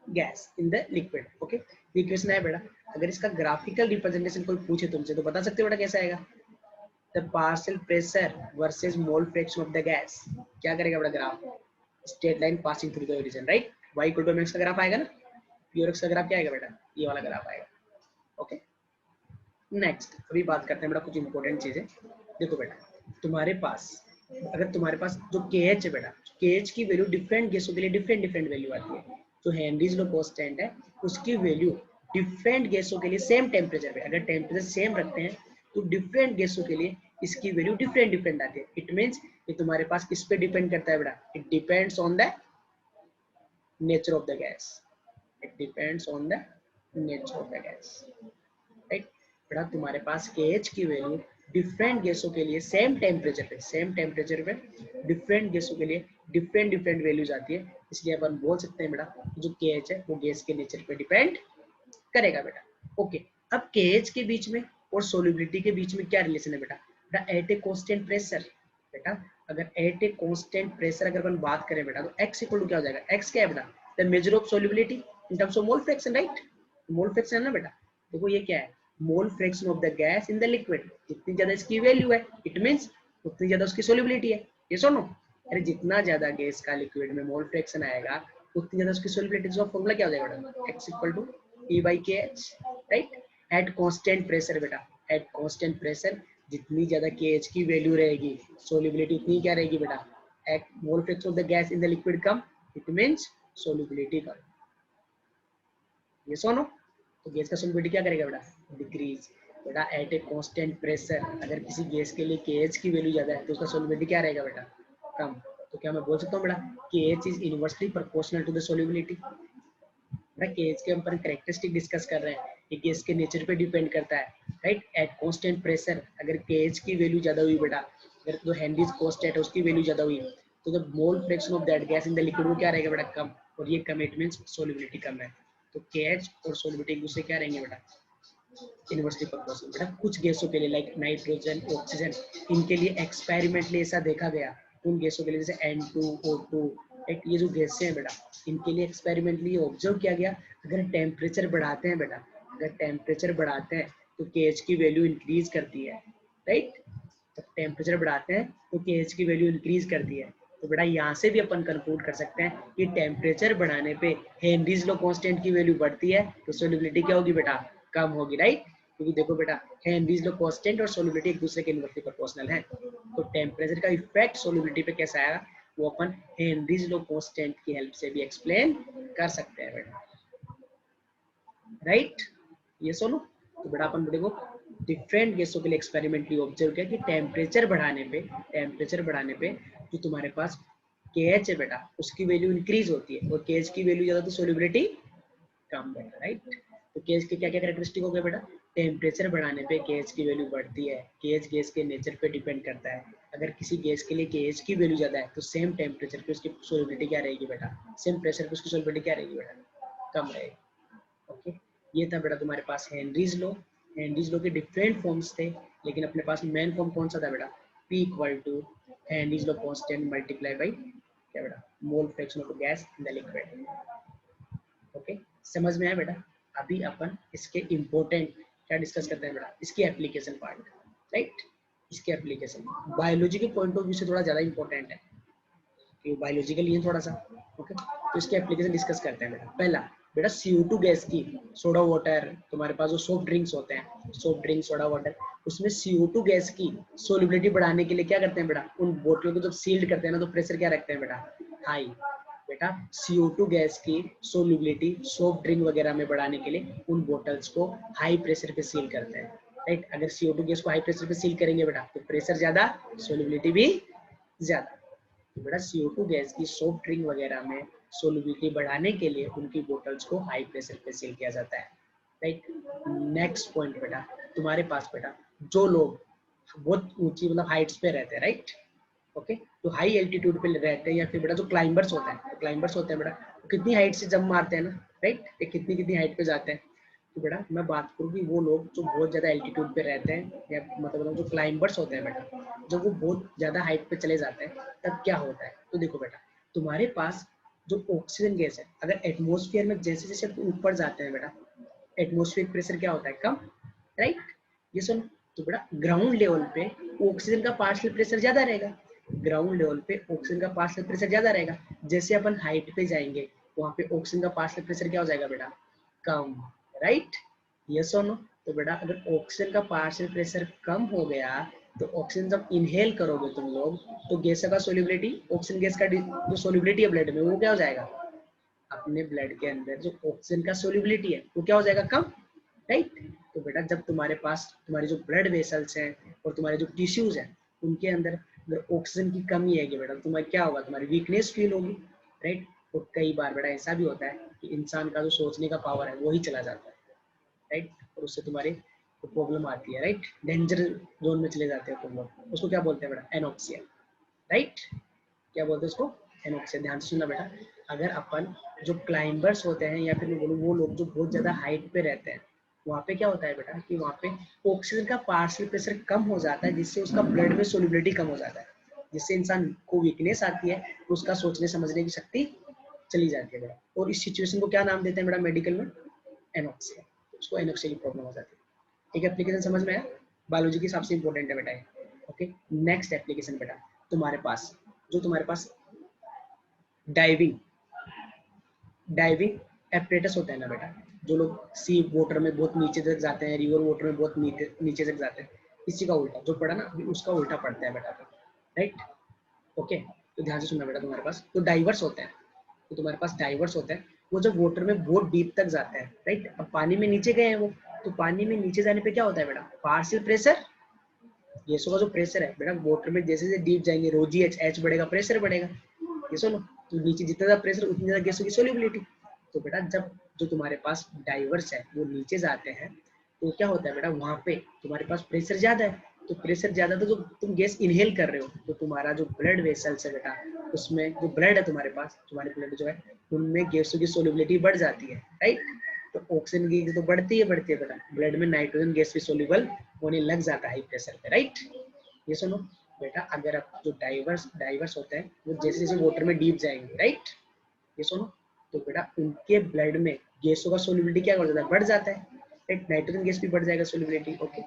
gas in the liquid okay ये इक्वेशन है बेटा अगर इसका ग्राफिकल रिप्रेजेंटेशन कोई पूछे तुमसे तो बता सकते हो बेटा कैसा आएगा the partial pressure versus mole fraction of the gas क्या करेगा बेटा graph straight line passing through the origin right y equal to mx का ग्राफ आएगा ना px का ग्राफ क्या आएगा बेटा ये वाला ग्राफ आएगा ओके नेक्स्ट अभी बात करते हैं बेटा कुछ इंपॉर्टेंट चीजें देखो बेटा तुम्हारे पास अगर तुम्हारे पास जो KH है बेटा KH की वैल्यू डिफरेंट गैसों के लिए डिफरेंट वैल्यू आती है जो हेनरीज लॉ कांस्टेंट है उसकी वैल्यू डिफरेंट गैसों के लिए सेम टेम्परेचर पे अगर टेम्परेचर सेम रखते हैं तो डिफरेंट गैसों के लिए इसकी वैल्यू डिफरेंट आती है इट मींस ये तुम्हारे पास किस पे डिपेंड करता है बेटा it depends on the nature of the gas it depends on the nature of the gas right बेटा तुम्हारे पास KH की वैल्यू डिफरेंट गैसों के लिए सेम टेम्परेचर पे डिफरेंट गैसों के लिए डिफरेंट वैल्यूज आती है इसलिए अपन बोल सकते हैं बेटा जो KH है वो गैस के नेचर पे डिपेंड करेगा बेटा ओके अब KH के बीच में और सोल्युबिलिटी के बीच में क्या रिलेशन है बेटा बेटा एट ए कांस्टेंट प्रेशर बेटा अगर एट ए कांस्टेंट प्रेशर अगर अपन बात करें बेटा तो x इक्वल टू क्या हो जाएगा x क्या है बेटा the measure of solubility in terms of mole fraction right mole fraction है ना बेटा देखो ये क्या है mole fraction of the gas in the liquid जितनी ज्यादा इसकी वैल्यू है इट मींस उतनी ज्यादा उसकी सोल्युबिलिटी है ये सुनो अरे जितना ज्यादा गैस का लिक्विड में मोल फ्रैक्शन आएगा उतनी ज्यादा उसकी सोल्युबिलिटी का फॉर्मूला क्या हो जाएगा बेटा x equal to E/KH right at constant pressure बेटा एट कांस्टेंट प्रेशर जितनी ज्यादा KH की वैल्यू रहेगी सोल्युबिलिटी उतनी क्या रहेगी बेटा at mole fraction of the gas in the liquid कम इट मींस सोल्युबिलिटी कम ये सुनो तो गैस का सोल्युबिलिटी क्या करेगा बेटा डिक्रीज बेटा एट ए कांस्टेंट प्रेशर अगर किसी गैस के लिए KH की वैल्यू ज्यादा है तो उसका सोल्युबिलिटी क्या रहेगा बेटा कम तो क्या मैं बोल सकता हूँ बेटा KH is inversely proportional to the solubility बेटा KH के ऊपर कैरेक्टरिस्टिक डिस्कस कर रहे हैं कि गैस के नेचर पे डिपेंड करता है राइट एट कांस्टेंट प्रेशर अगर KH की वैल्यू ज्यादा हुई बेटा अगर जो हेनरीज कांस्टेंट है उसकी वैल्यू ज्यादा हुई तो the mole fraction of that gas in the liquid वो क्या रहेगा बेटा कम और ये कम इट मींस सोल्युबिलिटी कम है तो KH और सोल्युबिलिटी एक दूसरे क्या रहेंगे बेटा इनवर्सली प्रोपोर्शनल बेटा कुछ गैसों के लिए लाइक नाइट्रोजन ऑक्सीजन इनके लिए एक्सपेरिमेंटली ऐसा देखा गया उन गैसों के लिए जैसे N2O2 एक ये जो गैसें हैं बेटा इनके लिए एक्सपेरिमेंटली ऑब्जर्व किया गया अगर टेम्परेचर बढ़ाते हैं बेटा अगर टेम्परेचर बढ़ाते हैं तो KH की वैल्यू इंक्रीज करती है राइट जब टेम्परेचर बढ़ाते हैं तो KH की वैल्यू इंक्रीज करती है तो बेटा यहाँ से भी अपन कंक्लूड कर सकते हैं कि टेम्परेचर बढ़ाने पे हेनरीज लॉ कांस्टेंट की वैल्यू बढ़ती है तो सोल्युबिलिटी क्या होगी बेटा कम होगी राइट क्योंकि देखो बेटा हेनरीज लॉ कांस्टेंट और सोल्युबिलिटी एक दूसरे के इनवर्सली प्रोपोर्शनल है तो टेम्परेचर का इफेक्ट सोल्युबिलिटी पे कैसा आएगा वो अपन हेनरीज लॉ कांस्टेंट की हेल्प से भी एक्सप्लेन कर सकते हैं बेटा राइट ये सुनो तो बेटा अपन देखो डिफरेंट गैसों के लिए एक्सपेरिमेंटली ऑब्जर्व किया कि टेम्परेचर बढ़ाने पे जो तुम्हारे पास KH है बेटा उसकी वैल्यू इंक्रीज होती है और KH की वैल्यू ज्यादा तो सोल्युबिलिटी कम बेटा राइट तो KH के क्या क्या कैरेक्टरिस्टिक हो गए बेटा टेम्परेचर बढ़ाने पे KH की वैल्यू बढ़ती है KH गैस के नेचर पे डिपेंड करता है अगर किसी गैस के लिए KH की वैल्यू ज्यादा है तो सेम टेम्परेचर पे उसकी सोल्युबिलिटी क्या रहेगी बेटा सेम प्रेशर पे उसकी सोल्युबिलिटी क्या रहेगी बेटा कम रहेगी ओके ये था बेटा तुम्हारे पास हेनरीज लॉ के डिफरेंट फॉर्म्स थे लेकिन अपने पास मेन फॉर्म कौन सा था बेटा P equal to Henry's law constant multiply by क्या बेटा mole fraction of gas in the liquid okay समझ में आया बेटा अभी अपन इसके इम्पोर्टेंट क्या डिस्कस करते हैं बेटा इसकी एप्लीकेशन पार्ट राइट इसके एप्लीकेशन बायोलॉजी के पॉइंट ऑफ व्यू से थोड़ा ज्यादा इंपॉर्टेंट है कि बायोलॉजिकल ये थोड़ा सा ओके तो इसके एप्लीकेशन डिस्कस करते हैं बेटा पहला बेटा CO2 गैस की सोडा वाटर तुम्हारे पास जो सॉफ्ट ड्रिंक्स होते हैं सॉफ्ट ड्रिंक सोडा वाटर उसमें CO2 गैस की सोल्युबिलिटी बढ़ाने के लिए क्या करते हैं बेटा उन बोतलों को जब सील्ड करते हैं ना तो प्रेशर क्या रखते हैं बेटा हाई बेटा CO2 गैस की सोल्युबिलिटी सॉफ्ट ड्रिंक वगैरह में बढ़ाने के लिए उन बोतल्स को हाई प्रेशर पे सील करते हैं राइट अगर CO2 गैस को हाई प्रेशर पे सील करेंगे बेटा तो प्रेशर ज्यादा सोल्युबिलिटी भी ज्यादा तो बेटा CO2 गैस की सॉफ्ट ड्रिंक वगैरह में सोल्युबिलिटी बढ़ाने के लिए उनकी बोतल्स को हाई प्रेशर पे सील किया जाता है राइट नेक्स्ट पॉइंट बेटा तुम्हारे पास बेटा जो लोग बहुत ऊंची मतलब हाइट्स पे रहते हैं राइट ओके, तो हाई एल्टीट्यूड पे रहते हैं या फिर बेटा जो क्लाइंबर्स होता है, तो क्लाइंबर्स होते हैं बेटा, तो कितनी हाइट से जंप मारते हैं ना, राइट, ये कितनी कितनी हाइट पे जाते हैं। तो बेटा मैं बात करूँ कि वो लोग जो बहुत ज़्यादा एल्टीट्यूड पे रहते हैं या मतलब जो क्लाइंबर्स होते हैं बेटा, जब वो बहुत ज़्यादा हाइट पे चले जाते हैं तब क्या होता है। तो देखो बेटा, तुम्हारे पास जो ऑक्सीजन गैस है, अगर एटमोसफियर में जैसे जैसे ऊपर जाते हैं बेटा, एटमोसफियर प्रेशर क्या होता है, कम, राइट, ये सुन। तो बेटा ग्राउंड लेवल पे ऑक्सीजन का पार्शियल प्रेशर ज्यादा रहेगा, ग्राउंड लेवल पे ऑक्सीजन का पार्शियल प्रेशर ज्यादा रहेगा। जैसे अपन हाइट पे जाएंगे वहां पे ऑक्सीजन का पार्शियल प्रेशर क्या हो जाएगा बेटा, कम, राइट, यस और नो। तो बेटा अगर ऑक्सीजन का पार्शियल प्रेशर कम हो गया तो ऑक्सीजन जब इनहेल करोगे तुम लोग तो गैस का सोल्युबिलिटी, ऑक्सीजन गैस का जो सोल्युबिलिटी है ब्लड में वो क्या हो जाएगा, अपने ब्लड के अंदर जो ऑक्सीजन का सोल्युबिलिटी है वो क्या हो जाएगा, कम, राइट। तो बेटा जब तुम्हारे पास तुम्हारी जो ब्लड वेसल्स हैं और तुम्हारे जो टिश्यूज हैं उनके अंदर अगर ऑक्सीजन की कमी है बेटा, तुम्हारी क्या होगा, तुम्हारी वीकनेस फील होगी, राइट। और कई बार बेटा ऐसा भी होता है कि इंसान का जो सोचने का पावर है वो ही चला जाता है, राइट, और उससे तुम्हारी प्रॉब्लम आती है, राइट, डेंजर जोन में चले जाते हैं तुम लोग, उसको क्या बोलते हैं बेटा, एनोक्सिया, राइट, क्या बोलते हैं उसको, एनोक्सिया। ध्यान से सुनना बेटा, अगर अपन जो क्लाइंबर्स होते हैं या फिर मैं बोलूँ वो लोग जो बहुत ज्यादा हाइट पे रहते हैं, वहाँ पे क्या होता है बेटा कि वहाँ पे ऑक्सीजन का पार्शियल प्रेशर कम हो जाता है, जिससे उसका ब्लड में सोल्युबिलिटी कम हो जाता है, जिससे इंसान को वीकनेस आती है, उसका सोचने समझने की शक्ति चली जाती है बेटा। और इस सिचुएशन को क्या नाम देते हैं बेटा मेडिकल में, एनोक्सिया, उसको एनोक्सिया की प्रॉब्लम हो जाती है। एक एप्लीकेशन समझ में आया, बायोलॉजी के हिसाब से इंपॉर्टेंट है बेटा ये। ओके, नेक्स्ट एप्लीकेशन बेटा, तुम्हारे पास डाइविंग डाइविंग एपरेटस होता है ना बेटा, जो लोग सी वाटर में बहुत नीचे तक जाते हैं, रिवर वाटर में बहुत नीचे तक जाते हैं, इसी का उल्टा जो पढ़ा ना अभी उसका उल्टा पढ़ता है बेटा, राइट, ओके। तो ध्यान से सुनना बेटा, तुम्हारे पास तो डाइवर्स होते हैं, तो तुम्हारे पास डाइवर्स होते हैं, वो जब वाटर में बहुत डीप तक जाते हैं, राइट, अब पानी में नीचे गए हैं वो, तो पानी में नीचे जाने पे क्या होता है बेटा, पार्शियल प्रेशर, गैसों का जो प्रेशर है बेटा वाटर में जैसे जैसे डीप जाएंगे रोजी एच बढ़ेगा, प्रेशर बढ़ेगा, ये सुनो, तो नीचे जितना ज्यादा प्रेशर उतनी ज्यादा गैसों की सोल्युबिलिटी। तो बेटा जब जो तुम्हारे पास डाइवर्स है वो नीचे जाते हैं तो क्या होता है बेटा, वहां पे तुम्हारे पास प्रेशर ज्यादा है, तो प्रेशर ज्यादा तो जो तुम गैस इनहेल कर रहे हो तो तुम्हारा जो ब्लड वेसल्स है बेटा, उसमें जो ब्लड है तुम्हारे ब्लड जो है उनमें गैसों की सोल्युबिलिटी बढ़ जाती है, राइट। तो ऑक्सीजन की तो बढ़ती है बेटा, ब्लड में नाइट्रोजन गैस भी सोल्यूबल होने लग जाता है हाई प्रेशर पे, राइट। ये सुनो बेटा, अगर आप जो डाइवर्स होते हैं वो जैसे जैसे वाटर में डीप जाएंगे, राइट, ये सुनो, तो बेटा उनके ब्लड में गैसों का सोल्युबिलिटी क्या कर जाता है, बढ़ जाता है, राइट, नाइट्रोजन गैस भी बढ़ जाएगा सोल्युबिलिटी, ओके।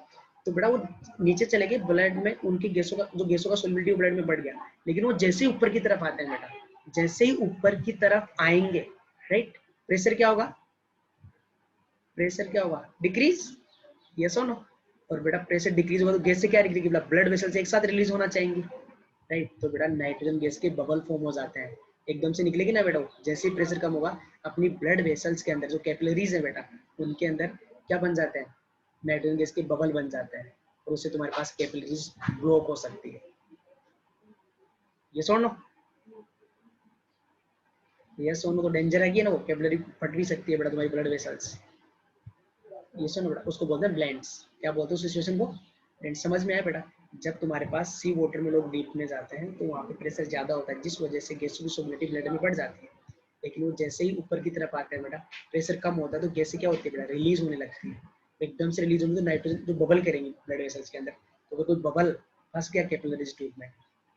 तो बेटा वो नीचे चले गए ब्लड में, उनकी गैसों का सोल्युबिलिटी ब्लड में बढ़ गया, लेकिन वो जैसे ही ऊपर की तरफ आते हैं बेटा, जैसे ही ऊपर की तरफ आएंगे, राइट, प्रेशर क्या होगा, डिक्रीज, यस और नो। और बेटा प्रेशर डिक्रीज होगा तो गैस से क्या डिक्रीज, ब्लड वेसल से एक साथ रिलीज होना चाहिए, राइट। तो बेटा नाइट्रोजन गैस के बबल फॉर्म हो जाते हैं, एकदम से निकलेगी ना बेटा, जैसे ही प्रेशर कम होगा अपनी ब्लड वेसल्स के अंदर जो कैपिलरीज है बेटा उनके अंदर क्या बन जाते हैं, नाइट्रोजन गैस के बबल बन जाते हैं, और उससे तुम्हारे पास कैपिलरीज ब्लॉक हो सकती है, यस और नो, यस और नो। तो डेंजर है कि ना, वो कैपिलरी फट भी सकती है बेटा तुम्हारी ब्लड वेसल्स, ये सुनो बेटा, उसको बोलते हैं ब्लेंड्स, क्या बोलते हैं उस सिचुएशन को, ब्लेंड्स, समझ में आया बेटा। जब तुम्हारे पास सी वाटर में लोग डीप में जाते हैं तो वहाँ पे प्रेशर ज्यादा होता है, जिस वजह से गैसों की सोल्युबिलिटी ब्लड में बढ़ जाती है, लेकिन वो जैसे ही ऊपर की तरफ आते हैं बेटा प्रेशर कम होता है तो गैसें क्या होती है बेटा, रिलीज होने लगती है, एकदम से रिलीज होंगी तो नाइट्रोजन जो बबल करेंगे ब्लड वेसल्स के अंदर, तो अगर कोई बबल फंस गया कैपिलरीज ट्यूब में,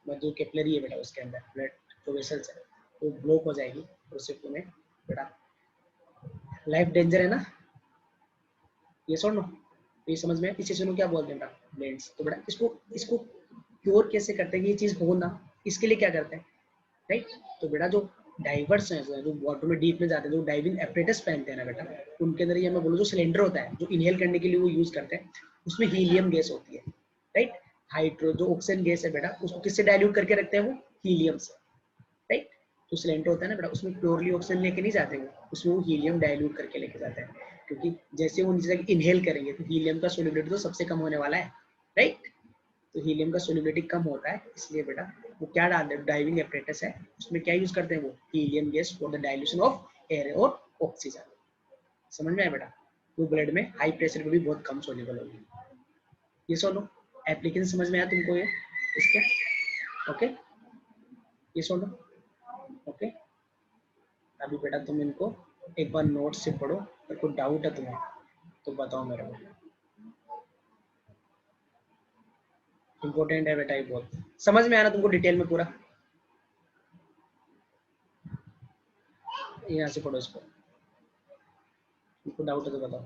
जो कैपिलरी है बेटा उसके अंदर ब्लड जो वेसल्स है तो ब्लॉक हो जाएगी, और उससे तुम्हें बेटा लाइफ डेंजर है ना, ये सुन लो, ये समझ में इस चीज को क्या बोलते हैं बेटा, ब्लेंड्स। तो बेटा इसको इसको क्योर कैसे करते हैं कि ये चीज हो ना, इसके लिए क्या करते हैं, राइट। तो बेटा जो डाइवर्स हैं जो वाटर में डीप में जाते हैं, जो डाइविंग एपरेटस पहनते हैं ना बेटा, उनके अंदर ये मैं बोलूँ जो सिलेंडर होता है जो इनहेल करने के लिए वो यूज करते हैं, उसमें हीलियम गैस होती है, राइट। हाइड्रो जो ऑक्सीजन गैस है बेटा उसको किससे डाइल्यूट करके रखते हैं, वो हीलियम से, राइट। जो सिलेंडर होता है ना बेटा उसमें प्योरली ऑक्सीजन लेके नहीं जाते वो, उसमें वो हीलियम डाइल्यूट करके लेके जाते हैं, क्योंकि जैसे वो नीचे तक इनहेल करेंगे तो हीलियम का सोल्युबिलिटी तो सबसे कम होने वाला है, राइट। तो हीलियम का सोल्युबिलिटी कम होता है, इसलिए बेटा वो क्या डालते हैं, डाइविंग एपरेटस है उसमें क्या यूज करते हैं, वो helium gas for the dilution of air और ऑक्सीजन, समझ में आया बेटा। वो ब्लड में हाई प्रेशर पे भी बहुत कम सोल्यूबल होगी, ये सुनो, एप्लीकेशन समझ में आया तुमको ये इसके, ओके, ये सुनो। ओके, अभी बेटा तुम इनको एक बार नोट से पढ़ो, अगर कोई डाउट है तुम्हें तो बताओ मेरे को। इम्पोर्टेंट है बेटा ये बहुत, समझ में आना तुमको डिटेल में पूरा। यहाँ से पढ़ो इसको, तुमको डाउट है तो बताओ।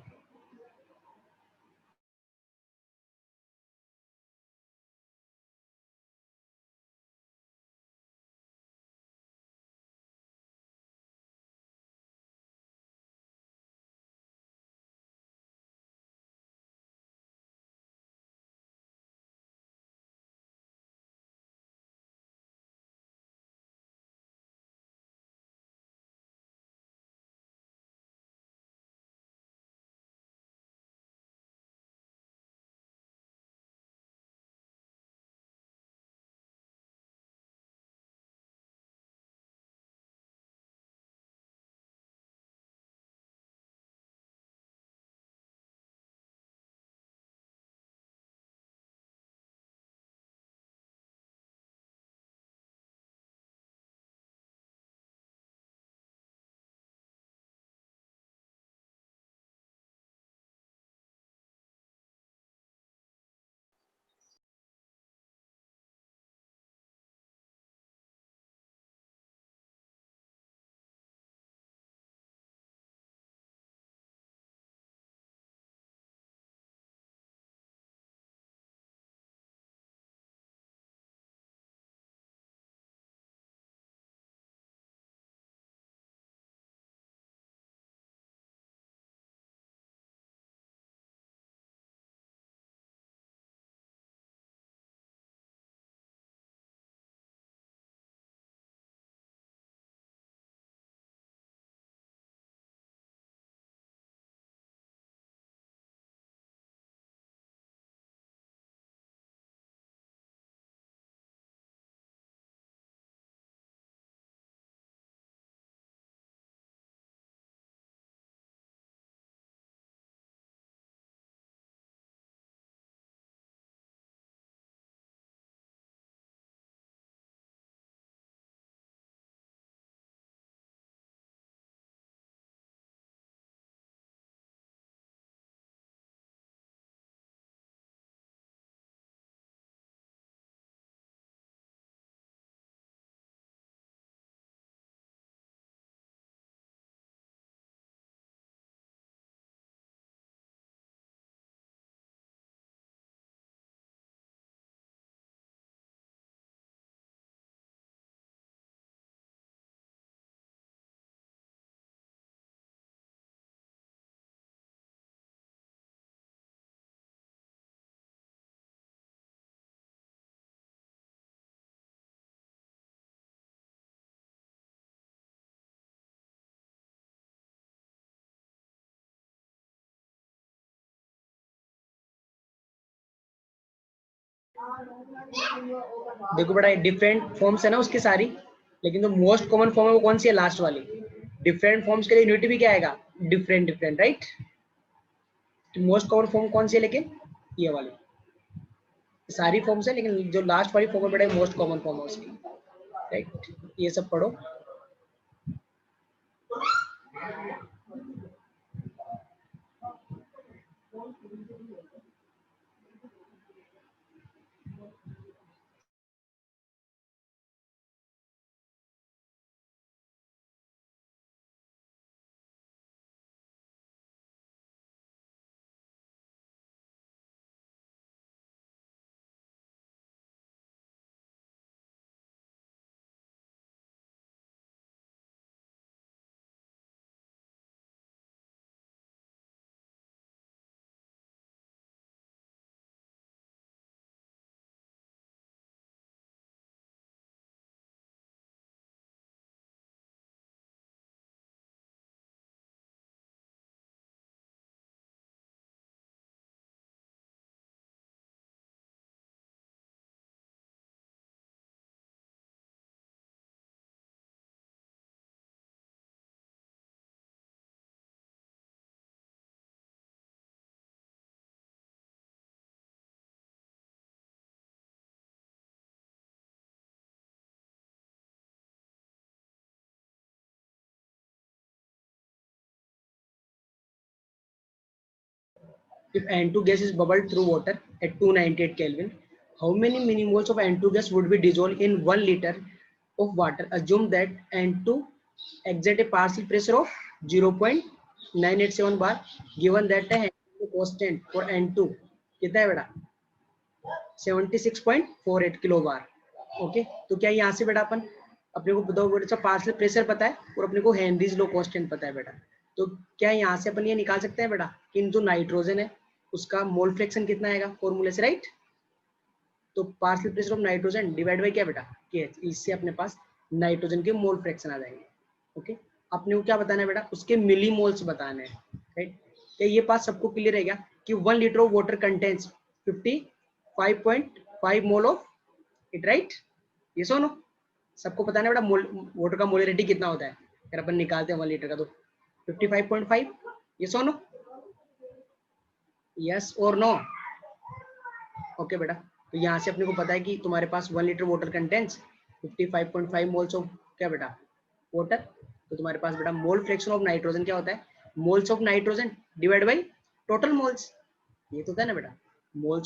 देखो बेटा डिफरेंट फॉर्म्स है ना उसकी सारी, लेकिन जो मोस्ट कॉमन फॉर्म है वो कौन सी है, लास्ट वाली। डिफरेंट फॉर्म्स के लिए यूनिटी भी क्या आएगा, different different, right. Most common form कौन सी है, लेकिन ये वाली। सारी फॉर्म्स है लेकिन जो लास्ट वाली फॉर्म है बेटा मोस्ट कॉमन फॉर्म है उसकी, राइट। ये सब पढ़ो। if N2 gas is bubbled through water at 298 Kelvin, how many millimoles of N2 gas would be dissolved in 1 liter of water? Assume that N2 exert a partial pressure of 0.987 bar, given that the constant for N2 कितना है बेटा 76.48 kilo बार. Okay, तो क्या यहाँ से बेटा अपन अपने को दो पार्शियल प्रेशर पता है और अपने को हेनरीज लॉ कांस्टेंट पता है बेटा. तो क्या यहाँ से अपन ये निकाल सकते हैं बेटा कि जो नाइट्रोजन है उसका मोल फ्रैक्शन कितना आएगा फॉर्मूले से, राइट? तो partial pressure of nitrogen divide by क्या बेटा KH. इससे अपने पास नाइट्रोजन के मोल फ्रैक्शन आ जाएंगे. ओके, अपने को क्या बताना है बेटा उसके मिलीमोल्स बताने हैं, राइट? क्या ये बात सबको क्लियर है क्या कि 1 litre of water contains 55.5 mole of it, right? ये सुनो सबको पता है बेटा वाटर का मोलरिटी कितना होता है अगर अपन निकालते हैं 1 लीटर का तो 55.5. ये सुनो यस और नो. ओके बेटा, तो यहाँ से अपने को पता है कि तुम्हारे पास 1 litre water contains 55.5 moles of क्या बेटा वाटर. तो तुम्हारे पास बेटा मोल फ्रैक्शन ऑफ नाइट्रोजन क्या होता है moles of nitrogen divide by total moles. ये तो होता है ना बेटा मोल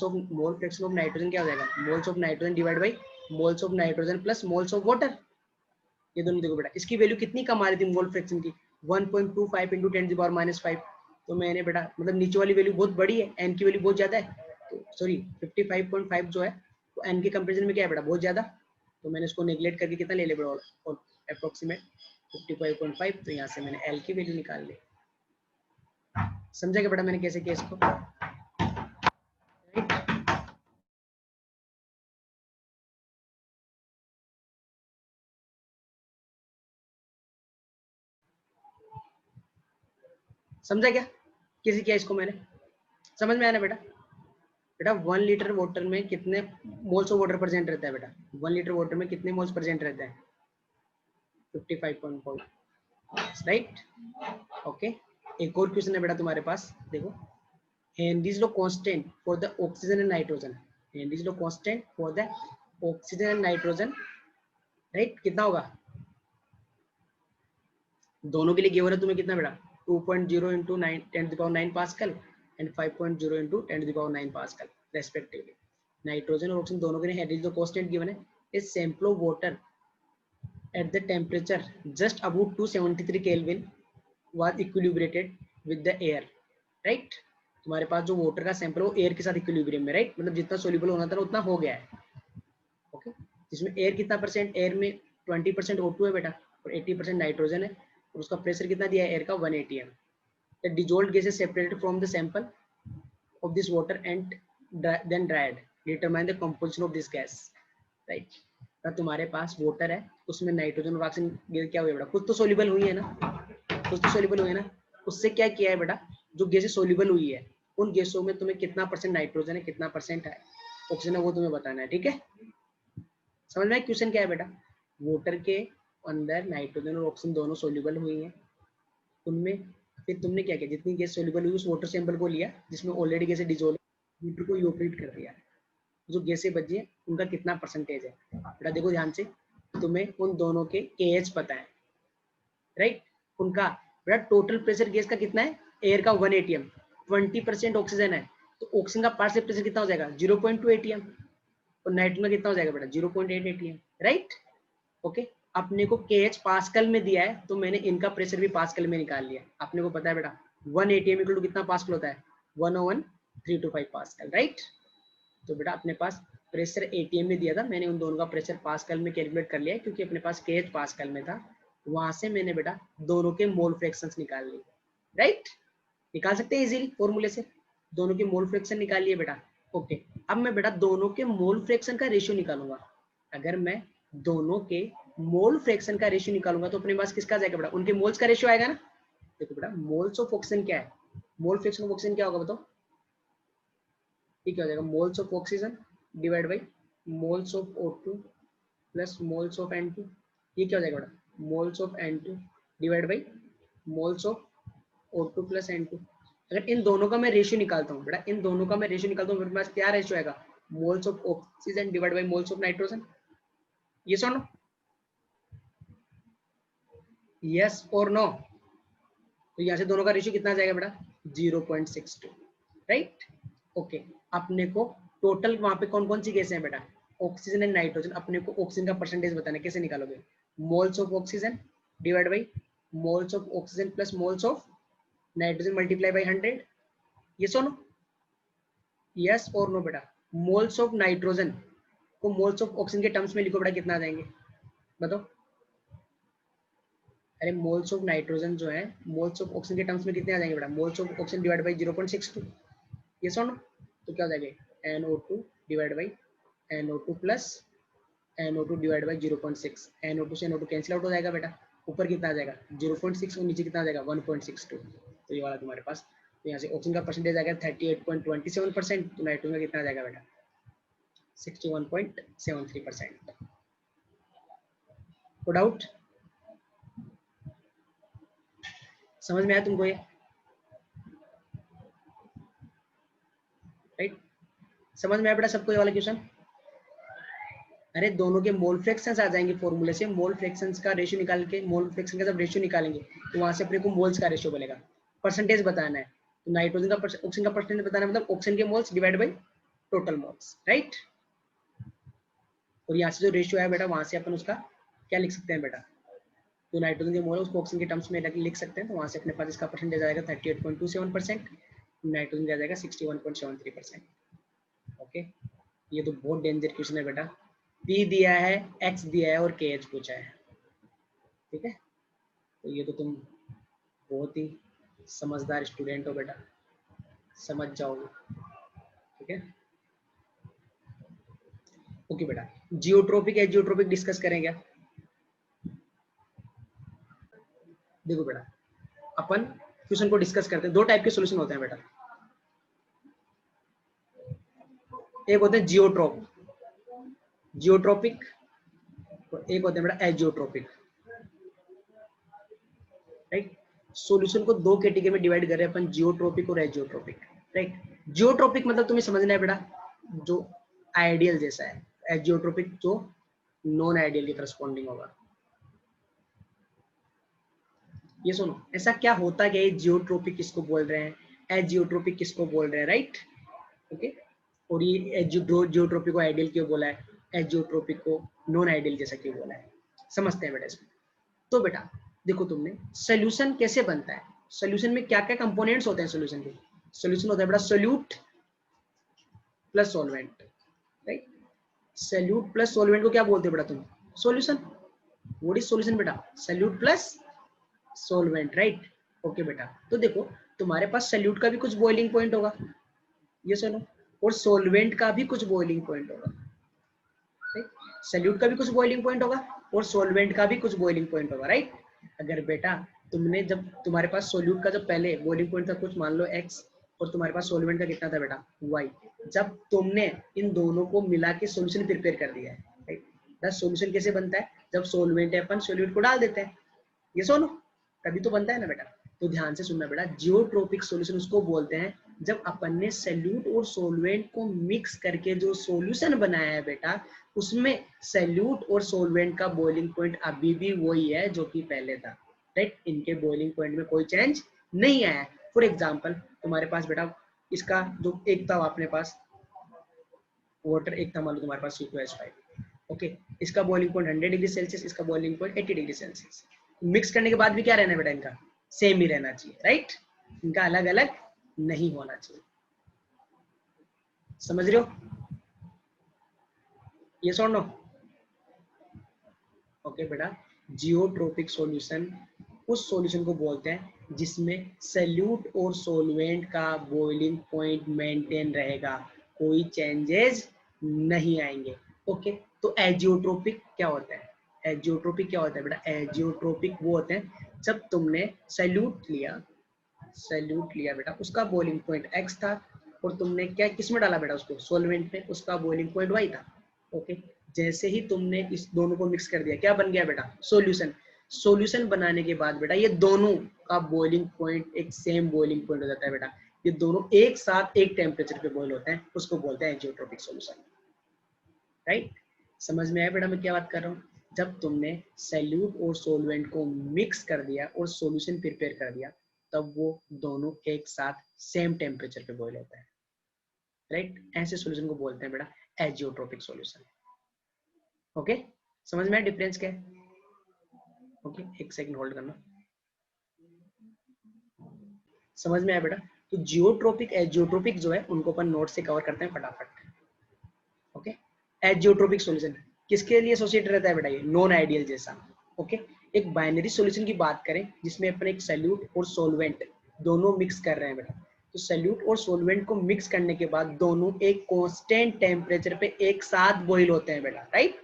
फ्रैक्शन ऑफ नाइट्रोजन क्या हो जाएगा moles of nitrogen divide by moles of nitrogen plus moles of water. ये दोनों देखो बेटा इसकी वैल्यू कितनी कम आ रही थी मोल फ्रैक्शन की 1.25 into 10⁻⁵. तो मैंने बेटा मतलब नीचे वाली वैल्यू बहुत बड़ी है, एन की वैल्यू बहुत ज्यादा है, तो सॉरी 55.5 जो है वो एन के कंपेरिजन में क्या है बेटा बहुत ज्यादा. तो मैंने इसको नेग्लेक्ट करके कितना ले लिया बेटा अप्रोक्सीमेट 55.5. तो यहाँ से मैंने एल की वैल्यू निकाल ली. समझा क्या बेटा मैंने कैसे किया इसको? समझा क्या किसी किया इसको मैंने? समझ में आया ना बेटा? बेटा 1 लीटर वाटर में कितने मोल्स ऑफ वाटर प्रेजेंट रहता है बेटा 1 लीटर वाटर में कितने मोल्स प्रेजेंट रहता है 55.4, राइट? ओके, एक और क्वेश्चन है बेटा तुम्हारे पास, देखो Henrys law constant for the oxygen and nitrogen. Henrys law constant for the oxygen and nitrogen, right? कितना होगा दोनों के लिए गिवन है तुम्हें कितना बेटा 2.0 into 10⁹ pascal and 5.0 into 10⁹ pascal respectively. Nitrogen और ऑक्सीजन दोनों के लिए हेनरीज लॉ कांस्टेंट गिवन है. इस sample of water at the temperature just about 273 Kelvin was equilibrated with the air, right? तुम्हारे पास जो वाटर का सैंपल वो एयर के साथ इक्विलिब्रियम में, राइट? मतलब जितना सोल्यूबल होना था ना उतना हो गया है. ओके, इसमें एयर कितना परसेंट, एयर में 20% O2 है बेटा और 80% नाइट्रोजन है और उसका प्रेशर कितना दिया है एयर का 1 atm. The dissolved gas is separated from the sample of this water and then dried. Determine the composition of this gas, right? तो तुम्हारे पास वाटर है उसमें नाइट्रोजन और ऑक्सीजन क्या हुआ बेटा कुछ तो सोल्यूबल हुई है ना, कुछ तो सोल्यूबल हुई है ना. उससे क्या किया है बेटा जो गैसें सोल्यूबल हुई है उन गैसों में तुम्हें कितना परसेंट नाइट्रोजन है कितना परसेंट है ऑक्सीजन है वो तुम्हें बताना है, ठीक है? समझ में क्वेश्चन क्या है बेटा वाटर के अंदर नाइट्रोजन और ऑक्सीजन दोनों सोल्यूबल हुई है, उनमें फिर तुमने क्या किया जितनी गैस सोल्यूबल हुई उस वाटर सैंपल को लिया जिसमें ऑलरेडी गैसें डिसॉल्व हीटर को इवेपोरेट कर दिया, जो गैसें बची हैं उनका कितना परसेंटेज है बेटा. देखो ध्यान से तुम्हें उन दोनों के KH पता है, राइट? उनका बेटा टोटल प्रेशर गैस का कितना है एयर का 1 atm, 20% ऑक्सीजन है तो ऑक्सीजन का पार्शियल प्रेशर कितना हो जाएगा 0.2 atm और नाइट्रोजन का कितना हो जाएगा बेटा 0.8 atm, राइट? ओके, अपने को KH पास्कल में दिया है तो मैंने इनका प्रेशर भी पास्कल में निकाल लिया. अपने को पता है बेटा 1 atm इक्वल टू कितना पास्कल होता है 101.325 पास्कल, राइट? तो बेटा अपने पास प्रेशर एटीएम में दिया था, मैंने उन दोनों का प्रेशर पास्कल में कैलकुलेट कर लिया है क्योंकि अपने पास KH पास्कल में था. वहां से मैंने बेटा दोनों के मोल फ्रैक्शंस निकाल लिए, राइट? निकाल सकते हैं इजीली फॉर्मूले से, दोनों के मोल फ्रैक्शन निकाल लिए बेटा. ओके, अब मैं बेटा दोनों के मोल फ्रैक्शन का रेशियो निकालूंगा. अगर मैं दोनों के मोल फ्रैक्शन का रेशियो निकालूंगा तो अपने पास किसका जाएगा बेटा उनके मोल्स का रेशियो आएगा ना. देखो बेटा मोल्स ऑफ ऑक्सीजन क्या है, मोल फ्रैक्शन ऑफ ऑक्सीजन क्या होगा बताओ, क्या हो जाएगा moles of oxygen divide by moles of O2 plus moles of N2. ये क्या हो जाएगा बेटा moles of N2 divide by moles of O2 plus N2. अगर इन दोनों का मैं रेशियो निकालता हूँ बेटा, इन दोनों का मैं रेशियो निकालता हूँ मेरे पास क्या रेशियो आएगा moles of oxygen divide by moles of nitrogen. ये सुनो यस और नो. तो यहाँ से दोनों का रेशियो कितना आ जाएगा बेटा 0.62, राइट। ओके, अपने को टोटल वहां पे कौन कौन सी गैसें हैं बेटा, ऑक्सीजन एंड नाइट्रोजन। अपने को ऑक्सीजन का परसेंटेज बताना है, कैसे निकालोगे, moles of oxygen divide by moles of oxygen plus moles of nitrogen multiply by 100। Yes और नो, यस और नो बेटा। मोल्स ऑफ नाइट्रोजन को मोल्स ऑफ ऑक्सीजन के टर्म्स में लिखो बेटा, कितना आ जाएंगे बताओ। अरे मोल्स ऑफ नाइट्रोजन जो है मोल्स ऑफ ऑक्सीजन के टर्म्स में कितने आ जाएंगे बेटा, moles of oxygen divide by 0.62। Yes और नो, तो क्या हो जाएगा NO2 divide by NO2 plus NO2 divide by 0.6। NO2 से NO2 कैंसिल आउट हो जाएगा बेटा, ऊपर कितना आ जाएगा 0.6 और नीचे कितना आ जाएगा 1.62। तो ये वाला तुम्हारे पास, तो यहाँ से ऑक्सीजन का परसेंटेज आ गया 38.27%, तो नाइट्रोजन का कितना आ जाएगा बेटा 61.73%। को डाउट समझ में आया तुमको ये, राइट? समझ में आया बेटा सबको ये वाला क्वेश्चन? अरे दोनों के मोल फ्रैक्शंस आ जाएंगे फॉर्मूले से, मोल फ्रैक्शंस का रेशियो निकाल के, मोल फ्रैक्शन का जब रेशियो निकालेंगे तो वहां से अपने को मोल्स का रेशियो बनेगा। परसेंटेज बताना है, तो नाइट्रोजन का ऑक्सीजन का परसेंटेज बताना है, मतलब ऑक्सीजन के moles divide by total moles, right. और यहाँ से जो रेशियो है बेटा वहां से अपन उसका क्या लिख सकते हैं बेटा, तो नाइट्रोजन के मोल है उसको ऑक्सीजन के टर्म्स में लिख सकते हैं, तो वहां से अपने पास इसका परसेंटेज आएगा 38.27%, नाइट्रोजन का आ जाएगा 61.73%। ओके, ये तो बहुत डेंजर क्वेश्चन है बेटा। P दिया है, X दिया है और KH पूछा है, ठीक है। तो ये तो तुम बहुत ही समझदार स्टूडेंट हो बेटा, समझ जाओगे, ठीक है। ओके बेटा, जियोट्रोपिक एजियोट्रोपिक डिस्कस करें क्या? देखो बेटा, अपन क्वेश्चन को डिस्कस करते हैं। दो टाइप के सॉल्यूशन होते हैं बेटा, एक होते हैं जियोट्रोपिक और एक होते हैं बेटा एजियोट्रोपिक, राइट। सॉल्यूशन को दो कैटेगरी में डिवाइड कर रहे हैं अपन, जियोट्रोपिक और एजियोट्रोपिक, राइट। जियोट्रोपिक मतलब तुम्हें समझना है बेटा जो आइडियल जैसा है, एजियोट्रोपिक जो नॉन आइडियल के करस्पॉन्डिंग होगा। ये सुनो, ऐसा क्या होता क्या है, जियोट्रोपिक किसको बोल रहे हैं, एजियोट्रोपिक किसको बोल रहे हैं, राइट। ओके, और ये जियोट्रोपिक को आइडियल क्यों बोला है, एजियोट्रोपिक को नॉन आइडियल जैसा क्यों बोला है, समझते हैं बेटा इसमें। तो बेटा देखो, तुमने सोल्यूशन कैसे बनता है, सोल्यूशन में क्या क्या कंपोनेंट्स होते हैं सोल्यूशन के, सोल्यूशन होता है बेटा solute plus solvent, right. Solute plus solvent को क्या बोलते हो बेटा तुम, सॉल्यूशन। व्हाट इज सॉल्यूशन बेटा, solute plus solvent, right. Okay बेटा, तो देखो तुम्हारे पास सोल्यूट का भी कुछ बॉइलिंग पॉइंट होगा, ये सुनो, और सॉल्वेंट का भी कुछ बॉइलिंग पॉइंट होगा, राइट। सोल्यूट का भी कुछ बॉइलिंग पॉइंट होगा और सॉल्वेंट का भी कुछ बॉइलिंग पॉइंट होगा, राइट। अगर बेटा तुमने जब तुम्हारे पास सोल्यूट का जब पहले बॉइलिंग पॉइंट था कुछ मान लो x और तुम्हारे पास सॉल्वेंट का कितना था बेटा y, जब तुमने इन दोनों को मिला के सॉल्यूशन प्रिपेयर कर दिया है, राइट। द सॉल्यूशन कैसे बनता है, जब सॉल्वेंट है अपन सोल्यूट को डाल देते हैं, ये सुनो, तभी तो बनता है ना बेटा। तो ध्यान से सुनना बेटा, जियोट्रोपिक सॉल्यूशन उसको बोलते हैं जब अपन ने सोल्यूट और सॉल्वेंट को मिक्स करके जो सॉल्यूशन बनाया है बेटा, उसमें सोल्यूट और सॉल्वेंट का बॉइलिंग पॉइंट अभी भी वही है जो कि पहले था, राइट। इनके बॉइलिंग पॉइंट में कोई चेंज नहीं आया। फॉर एग्जांपल तुम्हारे पास बेटा इसका जो एक था अपने पास वाटर, एक था मान लो तुम्हारे पास C2H5, ओके। इसका बॉइलिंग पॉइंट 100 डिग्री सेल्सियस, इसका boiling point 80 degree Celsius. Mix करने के बाद भी क्या रहना है बेटा, इनका सेम ही रहना चाहिए, राइट। इनका अलग अलग नहीं होना चाहिए, समझ रहे हो, यस और नो। ओके बेटा, जियोट्रोपिक सॉल्यूशन उस सॉल्यूशन को बोलते हैं जिसमें सोल्यूट और सॉल्वेंट का बॉइलिंग पॉइंट मेंटेन रहेगा, कोई चेंजेस नहीं आएंगे, ओके। तो एजियोट्रोपिक क्या होता है, एजियोट्रोपिक क्या होता है बेटा, एजियोट्रोपिक वो होते हैं जब तुमने सोल्यूट लिया बेटा, उसका बॉइलिंग पॉइंट x था और तुमने क्या किसमें डाला बेटा उसको, सॉल्वेंट में, उसका बॉइलिंग पॉइंट y था, ओके। जैसे ही तुमने इस दोनों को मिक्स कर दिया, क्या बन गया बेटा, सॉल्यूशन। सॉल्यूशन बनाने के बाद बेटा ये दोनों का बॉइलिंग पॉइंट एक सेम बॉइलिंग पॉइंट हो जाता है बेटा, ये दोनों एक साथ एक टेम्परेचर पे बॉइल होते हैं, उसको बोलते हैं एजियोट्रोपिक सॉल्यूशन, राइट। समझ में आया बेटा मैं क्या बात कर रहा हूँ, जब तुमने सोल्यूट और सॉल्वेंट को मिक्स कर दिया और सॉल्यूशन प्रिपेयर कर दिया, तब वो दोनों एक साथ सेम टेम्परेचर पे बॉईल होता है, राइट। ऐसे सॉल्यूशन को बोलते हैं बेटा एजियोट्रोपिक सॉल्यूशन। ओके, समझ में आया डिफरेंस क्या है? ओके, एक सेकंड होल्ड करना। समझ में आया बेटा? तो जियोट्रोपिक एजियोट्रोपिक जो है उनको अपन नोट से कवर करते हैं फटाफट। ओके, एजियोट्रोपिक सॉल्यूशन किसके लिए एसोसिएटेड रहता है बेटा? ये नॉन आइडियल जैसा। ओके, एक बाइनरी सॉल्यूशन की बात करें जिसमें अपन एक सॉल्यूट और सॉल्वेंट दोनों मिक्स कर रहे हैं बेटा, तो सॉल्यूट और सॉल्वेंट को मिक्स करने के बाद दोनों एक कांस्टेंट टेम्परेचर पे एक साथ बॉईल होते हैं बेटा, राइट।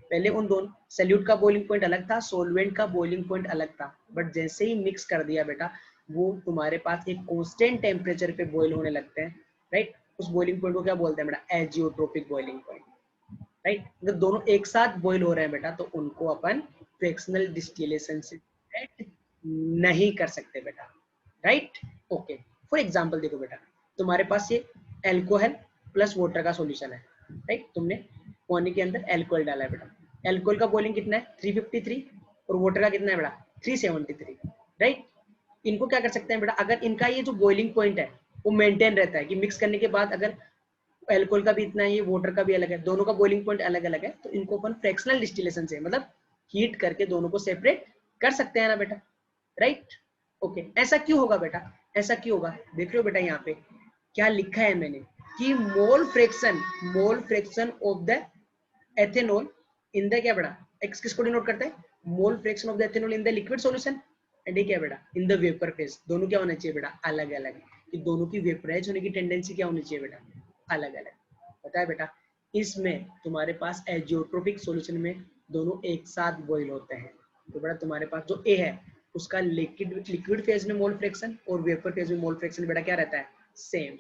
पहले उन दोनों सॉल्यूट का बॉइलिंग पॉइंट अलग था, सॉल्वेंट का बॉइलिंग पॉइंट अलग था, बट जैसे ही मिक्स कर दिया बेटा वो तुम्हारे पास एक कांस्टेंट टेम्परेचर पे बॉईल होने लगते हैं, राइट। उस बॉइलिंग पॉइंट को क्या बोलते हैं बेटा? एजियोट्रोपिक बॉइलिंग पॉइंट, राइट। अगर दोनों एक साथ बॉईल हो रहे हैं बेटा तो उनको अपन फ्रैक्शनल डिस्टिलेशन से नहीं कर सकते बेटा, राइट। ओके, फॉर एग्जांपल देखो बेटा, तुम्हारे पास ये अल्कोहल प्लस वाटर का सॉल्यूशन है, राइट। तुमने पानी के अंदर अल्कोहल डाला है बेटा, अल्कोहल का बॉइलिंग कितना है? 353 और वाटर का कितना है बेटा? 373, राइट। इनको क्या कर सकते हैं बेटा? अगर इनका ये जो बॉइलिंग पॉइंट है वो मेंटेन रहता है कि मिक्स करने के बाद अगर अल्कोहल का भी इतना है, वाटर का भी अलग है, दोनों का बॉइलिंग पॉइंट अलग अलग है, तो इनको अपन फ्रैक्शनल डिस्टिलेशन से मतलब हीट करके दोनों को सेपरेट कर सकते हैं ना बेटा, राइट। ओके, ऐसा क्यों होगा बेटा? ऐसा क्यों होगा? देख रहे हो बेटा यहाँ पे क्या लिखा है मैंने कि मोल fraction of the ethanol in the क्या बेटा? एक्स किसको डिनोट करता है? Mole fraction of the ethanol in the liquid solution, and ये क्या बेटा? इन द वेपर फेज। दोनों क्या होना चाहिए बेटा? अलग अलग, कि दोनों की वेपराइज होने की टेंडेंसी क्या होनी चाहिए बेटा? अलग अलग। पता है बेटा, इसमें तुम्हारे पास एजियोट्रोपिक सॉल्यूशन में दोनों एक साथ बॉईल होते हैं, तो बेटा तुम्हारे पास जो ए है उसका लिक्विड फेज में मोल फ्रैक्शन और वेपर फेज में मोल फ्रैक्शन बेटा क्या रहता है? सेम।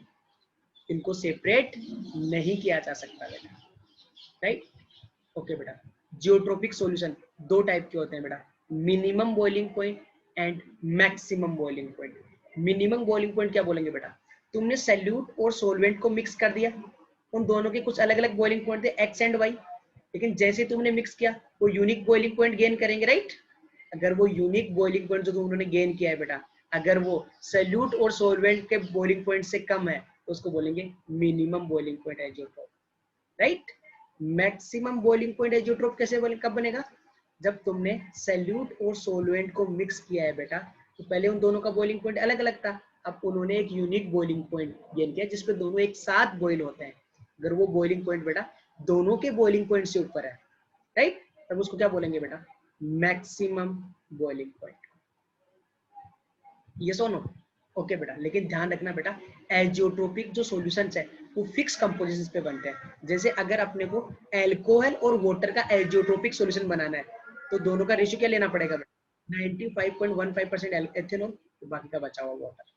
इनको सेपरेट नहीं किया जा सकता बेटा, राइट। ओके बेटा, जियोट्रोपिक सॉल्यूशन दो टाइप के होते हैं बेटा, minimum boiling point and maximum boiling point. Minimum boiling point क्या बोलेंगे बेटा? तुमने सॉल्यूट और सॉल्वेंट को मिक्स कर दिया, उन दोनों के कुछ अलग अलग बॉइलिंग पॉइंट थे एक्स एंड वाई, लेकिन जैसे तुमने मिक्स किया वो यूनिक बॉइलिंग पॉइंट गेन करेंगे, राइट। अगर वो यूनिक बॉइलिंग पॉइंट जो तुमने गेन किया है बेटा, अगर वो सॉल्यूट और सॉल्वेंट के बॉइलिंग पॉइंट से कम है तो उसको बोलेंगे minimum boiling point azeotrope, right. Maximum boiling point azeotrope कैसे कब बनेगा? जब तुमने सॉल्यूट और सॉल्वेंट को मिक्स किया है बेटा, तो पहले उन दोनों का बॉइलिंग पॉइंट अलग अलग था, अब उन्होंने एक यूनिक बॉइलिंग पॉइंट गेन किया जिसपे दोनों एक साथ बॉइल होते हैं। अगर वो बॉइलिंग पॉइंट बेटा दोनों के बॉइलिंग पॉइंट से ऊपर है, राइट, तब उसको क्या बोलेंगे बेटा? Maximum boiling point. ये सोनो ओके बेटा, लेकिन ध्यान रखना बेटा एजियोट्रोपिक जो सॉल्यूशंस है वो फिक्स कंपोजिशंस पे बनते हैं। जैसे अगर अपने को अल्कोहल और वाटर का एजियोट्रोपिक सॉल्यूशन बनाना है तो दोनों का रेशियो क्या लेना पड़ेगा बेटा? 95.15% एथेनॉल, तो बाकी का बचा हुआ वाटर।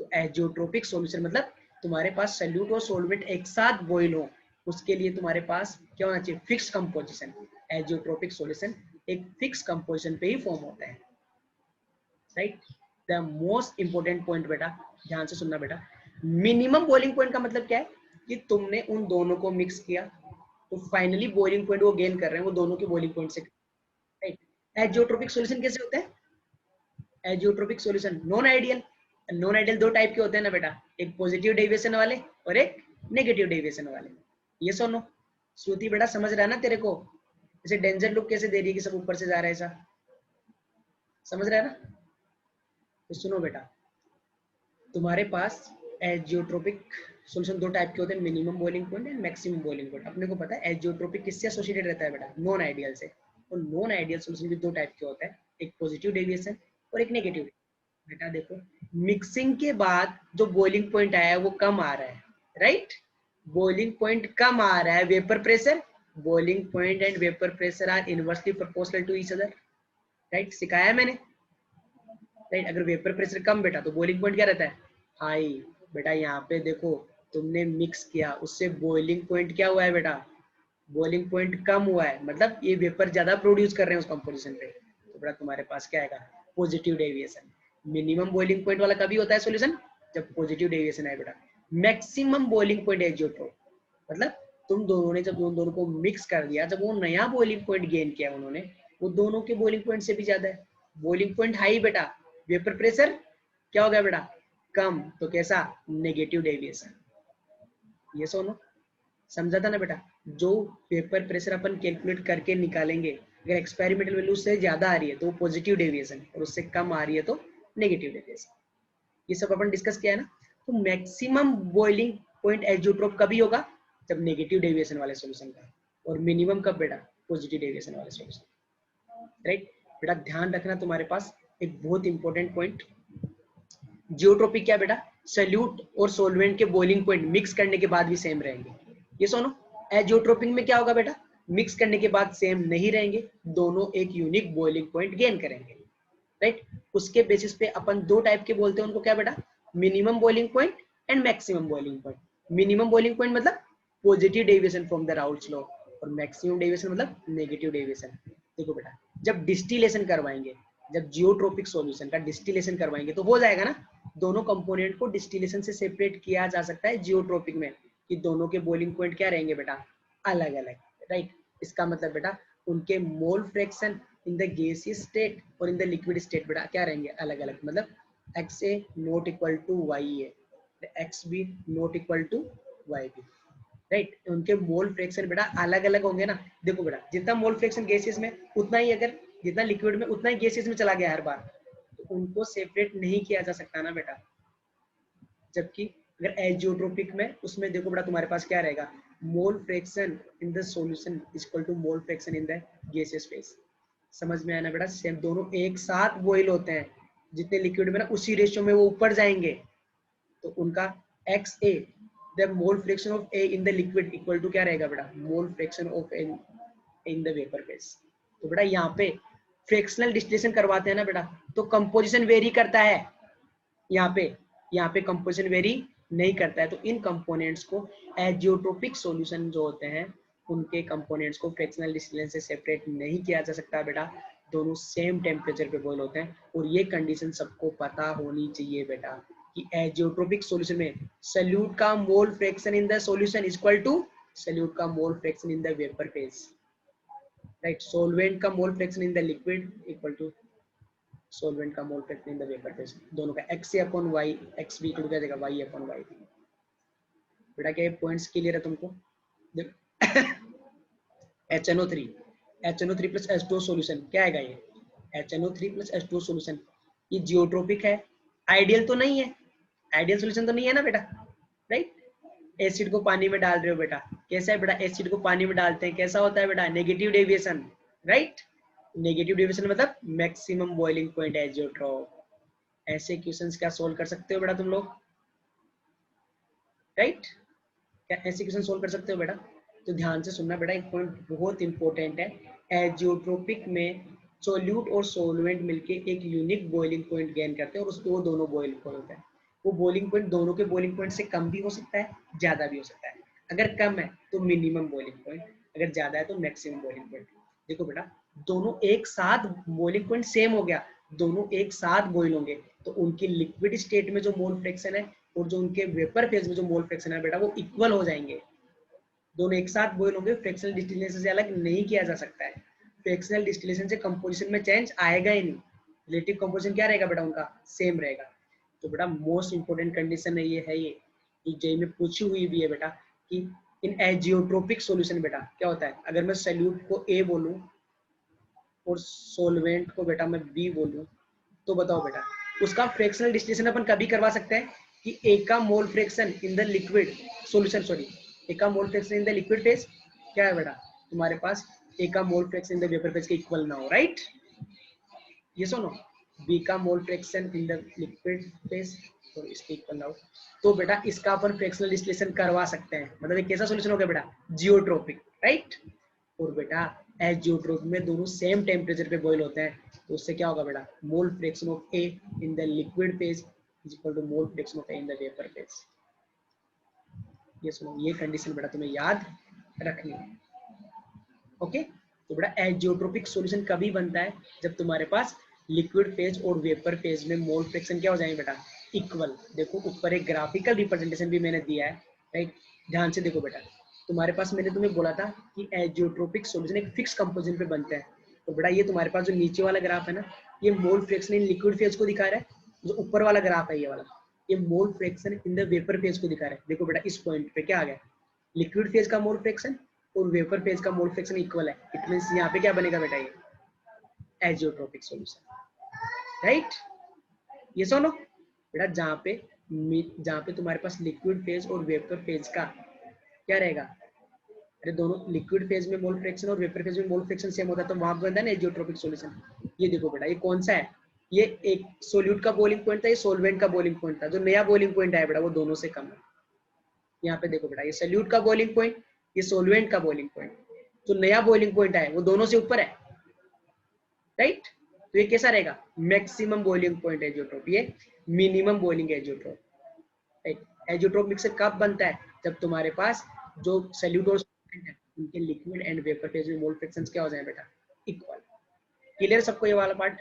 तो एजियोट्रोपिक सॉल्यूशन मतलब तुम्हारे पास सॉल्यूट और सॉल्वेंट एक साथ बॉइल हो, उसके लिए तुम्हारे पास क्या होना चाहिए? Fix composition. एजियोट्रोपिक सॉल्यूशन एक फिक्स कंपोजिशन पे ही फॉर्म होता है, right. The most important point बेटा, ध्यान से सुनना बेटा, मिनिमम बॉइलिंग पॉइंट का मतलब क्या है? कि तुमने उन दोनों को मिक्स किया तो फाइनली बॉइलिंग पॉइंट वो गेन कर रहे हैं वो दोनों के बॉइलिंग पॉइंट से, राइट। एजियोट्रोपिक सॉल्यूशन कैसे होता है? Azeotropic solution non ideal. Non ideal दो टाइप के होते हैं ना बेटा, एक पॉजिटिव डेविएशन वाले और एक नेगेटिव डेविएशन वाले। ये सुनो श्रुति बेटा, समझ रहा है ना तेरे को? जैसे डेंजर लुक कैसे दे रही है कि सब ऊपर से जा रहा है, ऐसा समझ रहा है ना? तो सुनो बेटा, तुम्हारे पास एजियोट्रोपिक सॉल्यूशन दो टाइप के होते हैं, minimum boiling point and maximum boiling point. अपने को पता है एजियोट्रोपिक किससे एसोसिएटेड रहता है बेटा? नॉन आइडियल से। तो नॉन आइडियल सॉल्यूशन भी दो टाइप के होते हैं, एक पॉजिटिव डेविएशन और एक नेगेटिव। बेटा देखो, मिक्सिंग के बाद जो बॉइलिंग पॉइंट आया है वो कम आ रहा है, राइट। बॉइलिंग पॉइंट कम आ रहा है, vapour pressure, boiling point and vapour pressure are inversely proportional to each other, right, सिखाया मैंने, राइट। अगर वेपर प्रेशर कम बेटा तो बॉइलिंग पॉइंट क्या रहता है? हाई। बेटा यहाँ पे देखो, तुमने मिक्स किया उससे बॉइलिंग पॉइंट क्या हुआ है बेटा? बॉइलिंग पॉइंट कम हुआ है, मतलब ये वेपर ज्यादा प्रोड्यूस कर रहे हैं उस कंपोजिशन पे, तो बेटा तुम्हारे पास क्या आएगा? Positive deviation. Minimum boiling point वाला कभी होता है सॉल्यूशन? जब पॉजिटिव डेविएशन आए बेटा। मैक्सिमम बॉइलिंग पॉइंट एजियोट्रोप मतलब तुम दोनों ने जब उन दोनों को मिक्स कर दिया, जब वो नया बॉइलिंग पॉइंट गेन किया उन्होंने, वो दोनों के बॉइलिंग पॉइंट से भी ज्यादा है। बॉइलिंग पॉइंट हाई बेटा, वेपर प्रेशर क्या हो गया बेटा, कम, तो कैसा, नेगेटिव डेविएशन। ये सुनो, समझा था ना बेटा, जो पेपर प्रेशर अपन कैलकुलेट करके निकालेंगे, अगर एक्सपेरिमेंटल वैल्यू उससे ज्यादा आ रही है तो पॉजिटिव डेविएशन, और उससे कम आ रही है तो नेगेटिव डेविएशन। ये सब अपन डिस्कस किया है ना। तो मैक्सिमम बॉइलिंग पॉइंट एजियोट्रोप कभी होगा, जब नेगेटिव डेविएशन वाले सॉल्यूशन का, और मिनिमम कब बेटा, पॉजिटिव डेविएशन वाले सॉल्यूशन। राइट बेटा, ध्यान रखना तुम्हारे पास एक बहुत इंपॉर्टेंट पॉइंट, जियोट्रोपिक क्या बेटा, सल्यूट और सोलवेंट के बॉइलिंग पॉइंट मिक्स करने के बाद भी सेम रहेंगे। ये सुनो, एजियोट्रोपिक में क्या होगा बेटा, मिक्स करने के बाद सेम नहीं रहेंगे, दोनों एक यूनिक बॉइलिंग पॉइंट गेन करेंगे। राइट, उसके बेसिस पे अपन दो टाइप के बोलते हैं उनको, क्या बेटा, minimum boiling point and maximum boiling point. Minimum boiling point मतलब positive deviation from the Raoult's law, और मैक्सिमम डेविएशन मतलब नेगेटिव डेविएशन। देखो बेटा, जब डिस्टिलेशन करवाएंगे, जब जियोट्रोपिक सॉल्यूशन का डिस्टिलेशन करवाएंगे तो हो जाएगा ना, दोनों कंपोनेंट को डिस्टिलेशन से सेपरेट किया जा सकता है जियोट्रोपिक में, कि दोनों के बॉइलिंग पॉइंट क्या रहेंगे बेटा, अलग अलग। राइट, इसका मतलब बेटा उनके mole fraction in the gaseous state और इन द लिक्विड स्टेट बेटा क्या रहेंगे, अलग अलग। मतलब XA not equal to YA, XB not equal to YB। Right, उनके मोल फ्रैक्शन बेटा अलग अलग होंगे ना। देखो बेटा, जितना मोल फ्रैक्शन गैसियस में उतना ही, अगर जितना लिक्विड में उतना ही गैसियस में चला गया हर बार, तो उनको सेपरेट नहीं किया जा सकता ना बेटा। जबकि अगर एजियोट्रोपिक में, उसमें देखो बेटा तुम्हारे पास क्या रहेगा, mole fraction in the solution is equal to mole fraction in the gaseous phase. समझ में आया ना बेटा, सेम दोनों एक साथ बॉइल होते हैं, जितने लिक्विड में ना उसी रेशियो में वो ऊपर जाएंगे, तो उनका XA the mole fraction of A in the liquid equal to क्या रहेगा बेटा, mole fraction of A in the vapour phase. तो बेटा यहाँ पे फ्रैक्शनल डिस्टिलेशन करवाते हैं ना बेटा, तो कंपोजिशन वेरी करता है, यहाँ पे कंपोजिशन वेरी नहीं करता है। तो इन कंपोनेंट्स को एजियोट्रोपिक सॉल्यूशन जो होते हैं, उनके कंपोनेंट्स को फ्रैक्शनल डिस्टिलेशन से सेपरेट नहीं किया जा सकता बेटा, दोनों सेम टेम्परेचर पे बॉयल होते हैं। और ये कंडीशन सबको पता होनी चाहिए बेटा, कि एजियोट्रोपिक सॉल्यूशन में सल्यूट का mole fraction in the solution is equal to solute का mole fraction in the vapour phase. Right, solvent का mole fraction in the liquid equal to solvent का mole fraction in the vapour phase. दोनों का XA upon Y, XB equal क्या देगा, Y upon Y। बेटा क्या ये पॉइंट्स क्लियर है तुमको? HNO3 प्लस H2O सॉल्यूशन क्या आएगा, ये HNO3 प्लस H2O सॉल्यूशन, ये जियोट्रोपिक है, आइडियल तो नहीं है, आइडियल सॉल्यूशन तो नहीं है ना बेटा। राइट, एसिड को पानी में डाल रहे हो बेटा, कैसा है बेटा, एसिड को पानी में डालते हैं कैसा होता है बेटा, negative deviation. Right, negative deviation मतलब मैक्सिमम बॉइलिंग पॉइंट एजियोट्रोप। ऐसे क्वेश्चंस क्या सोल्व कर सकते हो बेटा तुम लोग? राइट, क्या ऐसे क्वेश्चन सोल्व कर सकते हो बेटा? तो ध्यान से सुनना बेटा, एक पॉइंट बहुत इंपॉर्टेंट है, एजियोट्रोपिक में सोल्यूट और सोलवेंट मिलके एक यूनिक बॉइलिंग पॉइंट गेन करते हैं, और उसको वो दोनों बॉइल होता है। वो बॉइलिंग पॉइंट दोनों के बॉइलिंग पॉइंट से कम भी हो सकता है, ज्यादा भी हो सकता है। अगर कम है तो मिनिमम बॉइलिंग पॉइंट, अगर ज्यादा है तो मैक्सिमम बॉइलिंग पॉइंट। देखो बेटा, दोनों एक साथ बॉइलिंग पॉइंट सेम हो गया, दोनों एक साथ बॉइल होंगे, तो उनकी लिक्विड स्टेट में जो मोल फ्रैक्शन है और जो उनके वेपर फेज में जो मोल फ्रैक्शन है बेटा, वो इक्वल हो जाएंगे। दोनों एक साथ बॉइल होंगे, फ्रैक्शनल डिस्टिलेशन से अलग नहीं किया जा सकता है। फ्रैक्शनल डिस्टिलेशन से कंपोजिशन में चेंज आएगा ही नहीं, रिलेटिव कंपोजिशन क्या रहेगा बेटा, उनका सेम रहेगा। तो बेटा मोस्ट इंपोर्टेंट कंडीशन है ये जेई में पूछी हुई भी है बेटा, कि इन एजियोट्रोपिक सॉल्यूशन बेटा क्या होता है, अगर मैं सल्यूट को A बोलूं और सोलवेंट को बेटा मैं B बोलूं, तो बताओ बेटा उसका फ्रैक्शनल डिस्टिलेशन अपन कभी करवा सकते हैं, कि A का mole fraction in the liquid solution, A का mole fraction in the liquid phase क्या है बेटा तुम्हारे पास, A का mole fraction in the vapour phase के इक्वल ना हो। राइट, ये सुनो, B का mole fraction in the liquid phase और इसके इक्वल ना हो, तो बेटा इसका अपन फ्रैक्शनल डिस्टिलेशन करवा सकते हैं। मतलब एक कैसा सॉल्यूशन हो गया बेटा, जियोट्रोपिक। राइट, और बेटा एजियोट्रोपिक में दोनों सेम टेम्परेचर पे बॉइल होते हैं, तो उससे क्या होगा बेटा, mole fraction of A in the liquid phase is equal to mole fraction of A in the vapour phase. ये सुनो, ये कंडीशन बेटा तुम्हें याद रखनी है। ओके, तो बेटा एजियोट्रोपिक सॉल्यूशन कभी बनता है, जब तुम्हारे पास लिक्विड फेज और वेपर फेज में मोल फ्रैक्शन क्या हो जाएंगे बेटा, इक्वल। देखो ऊपर एक ग्राफिकल रिप्रेजेंटेशन भी मैंने दिया है। राइट, ध्यान से देखो बेटा, तुम्हारे पास मैंने तुम्हें बोला था कि एजियोट्रोपिक सॉल्यूशन एक फिक्स कंपोजिशन पे बनता है। तो बेटा ये तुम्हारे पास जो नीचे वाला ग्राफ है ना, ये मोल फ्रैक्शन इन लिक्विड फेज को दिखा रहा है, जो ऊपर वाला ग्राफ है ये वाला, ये मोल fraction in the vapour phase को दिखा रहा है। देखो बेटा इस पॉइंट पे क्या आ गया, लिक्विड फेज का मोल फ्रैक्शन और वेपर फेज का मोल फ्रैक्शन इक्वल है। इट मींस यहाँ पे क्या बनेगा बेटा, ये एजियोट्रोपिक सॉल्यूशन, राइट। ये सुनो बेटा, जहाँ पे तुम्हारे पास लिक्विड फेज और वेपर फेज का क्या रहेगा, अरे दोनों लिक्विड फेज में मोल फ्रैक्शन और वेपर फेज में मोल फ्रैक्शन सेम होता है, तो वहां बनता है ना एजियोट्रोपिक सॉल्यूशन। ये देखो बेटा, ये कौन सा है, ये एक सोल्यूट का बॉइलिंग पॉइंट था, ये सोलवेंट का बॉइलिंग पॉइंट था। जो नया बॉइलिंग पॉइंट आया बेटा वो दोनों से कम है। यहाँ पे देखो बेटा, ये सोल्यूट का बॉइलिंग पॉइंट, ये सोलवेंट का बॉइलिंग पॉइंट, जो नया बॉइलिंग पॉइंट आया वो दोनों से ऊपर है, राइट। तो ये कैसा रहेगा, मैक्सिमम बॉइलिंग पॉइंट एजियोट्रोप, ये minimum boiling azeotrope, right. Azeotrope mixer कब बनता है, जब तुम्हारे पास जो सोल्यूट और सोलवेंट है उनके लिक्विड एंड वेपर फेज में मोल फ्रैक्शंस क्या हो जाए बेटा, इक्वल। क्लियर सबको ये वाला पार्ट।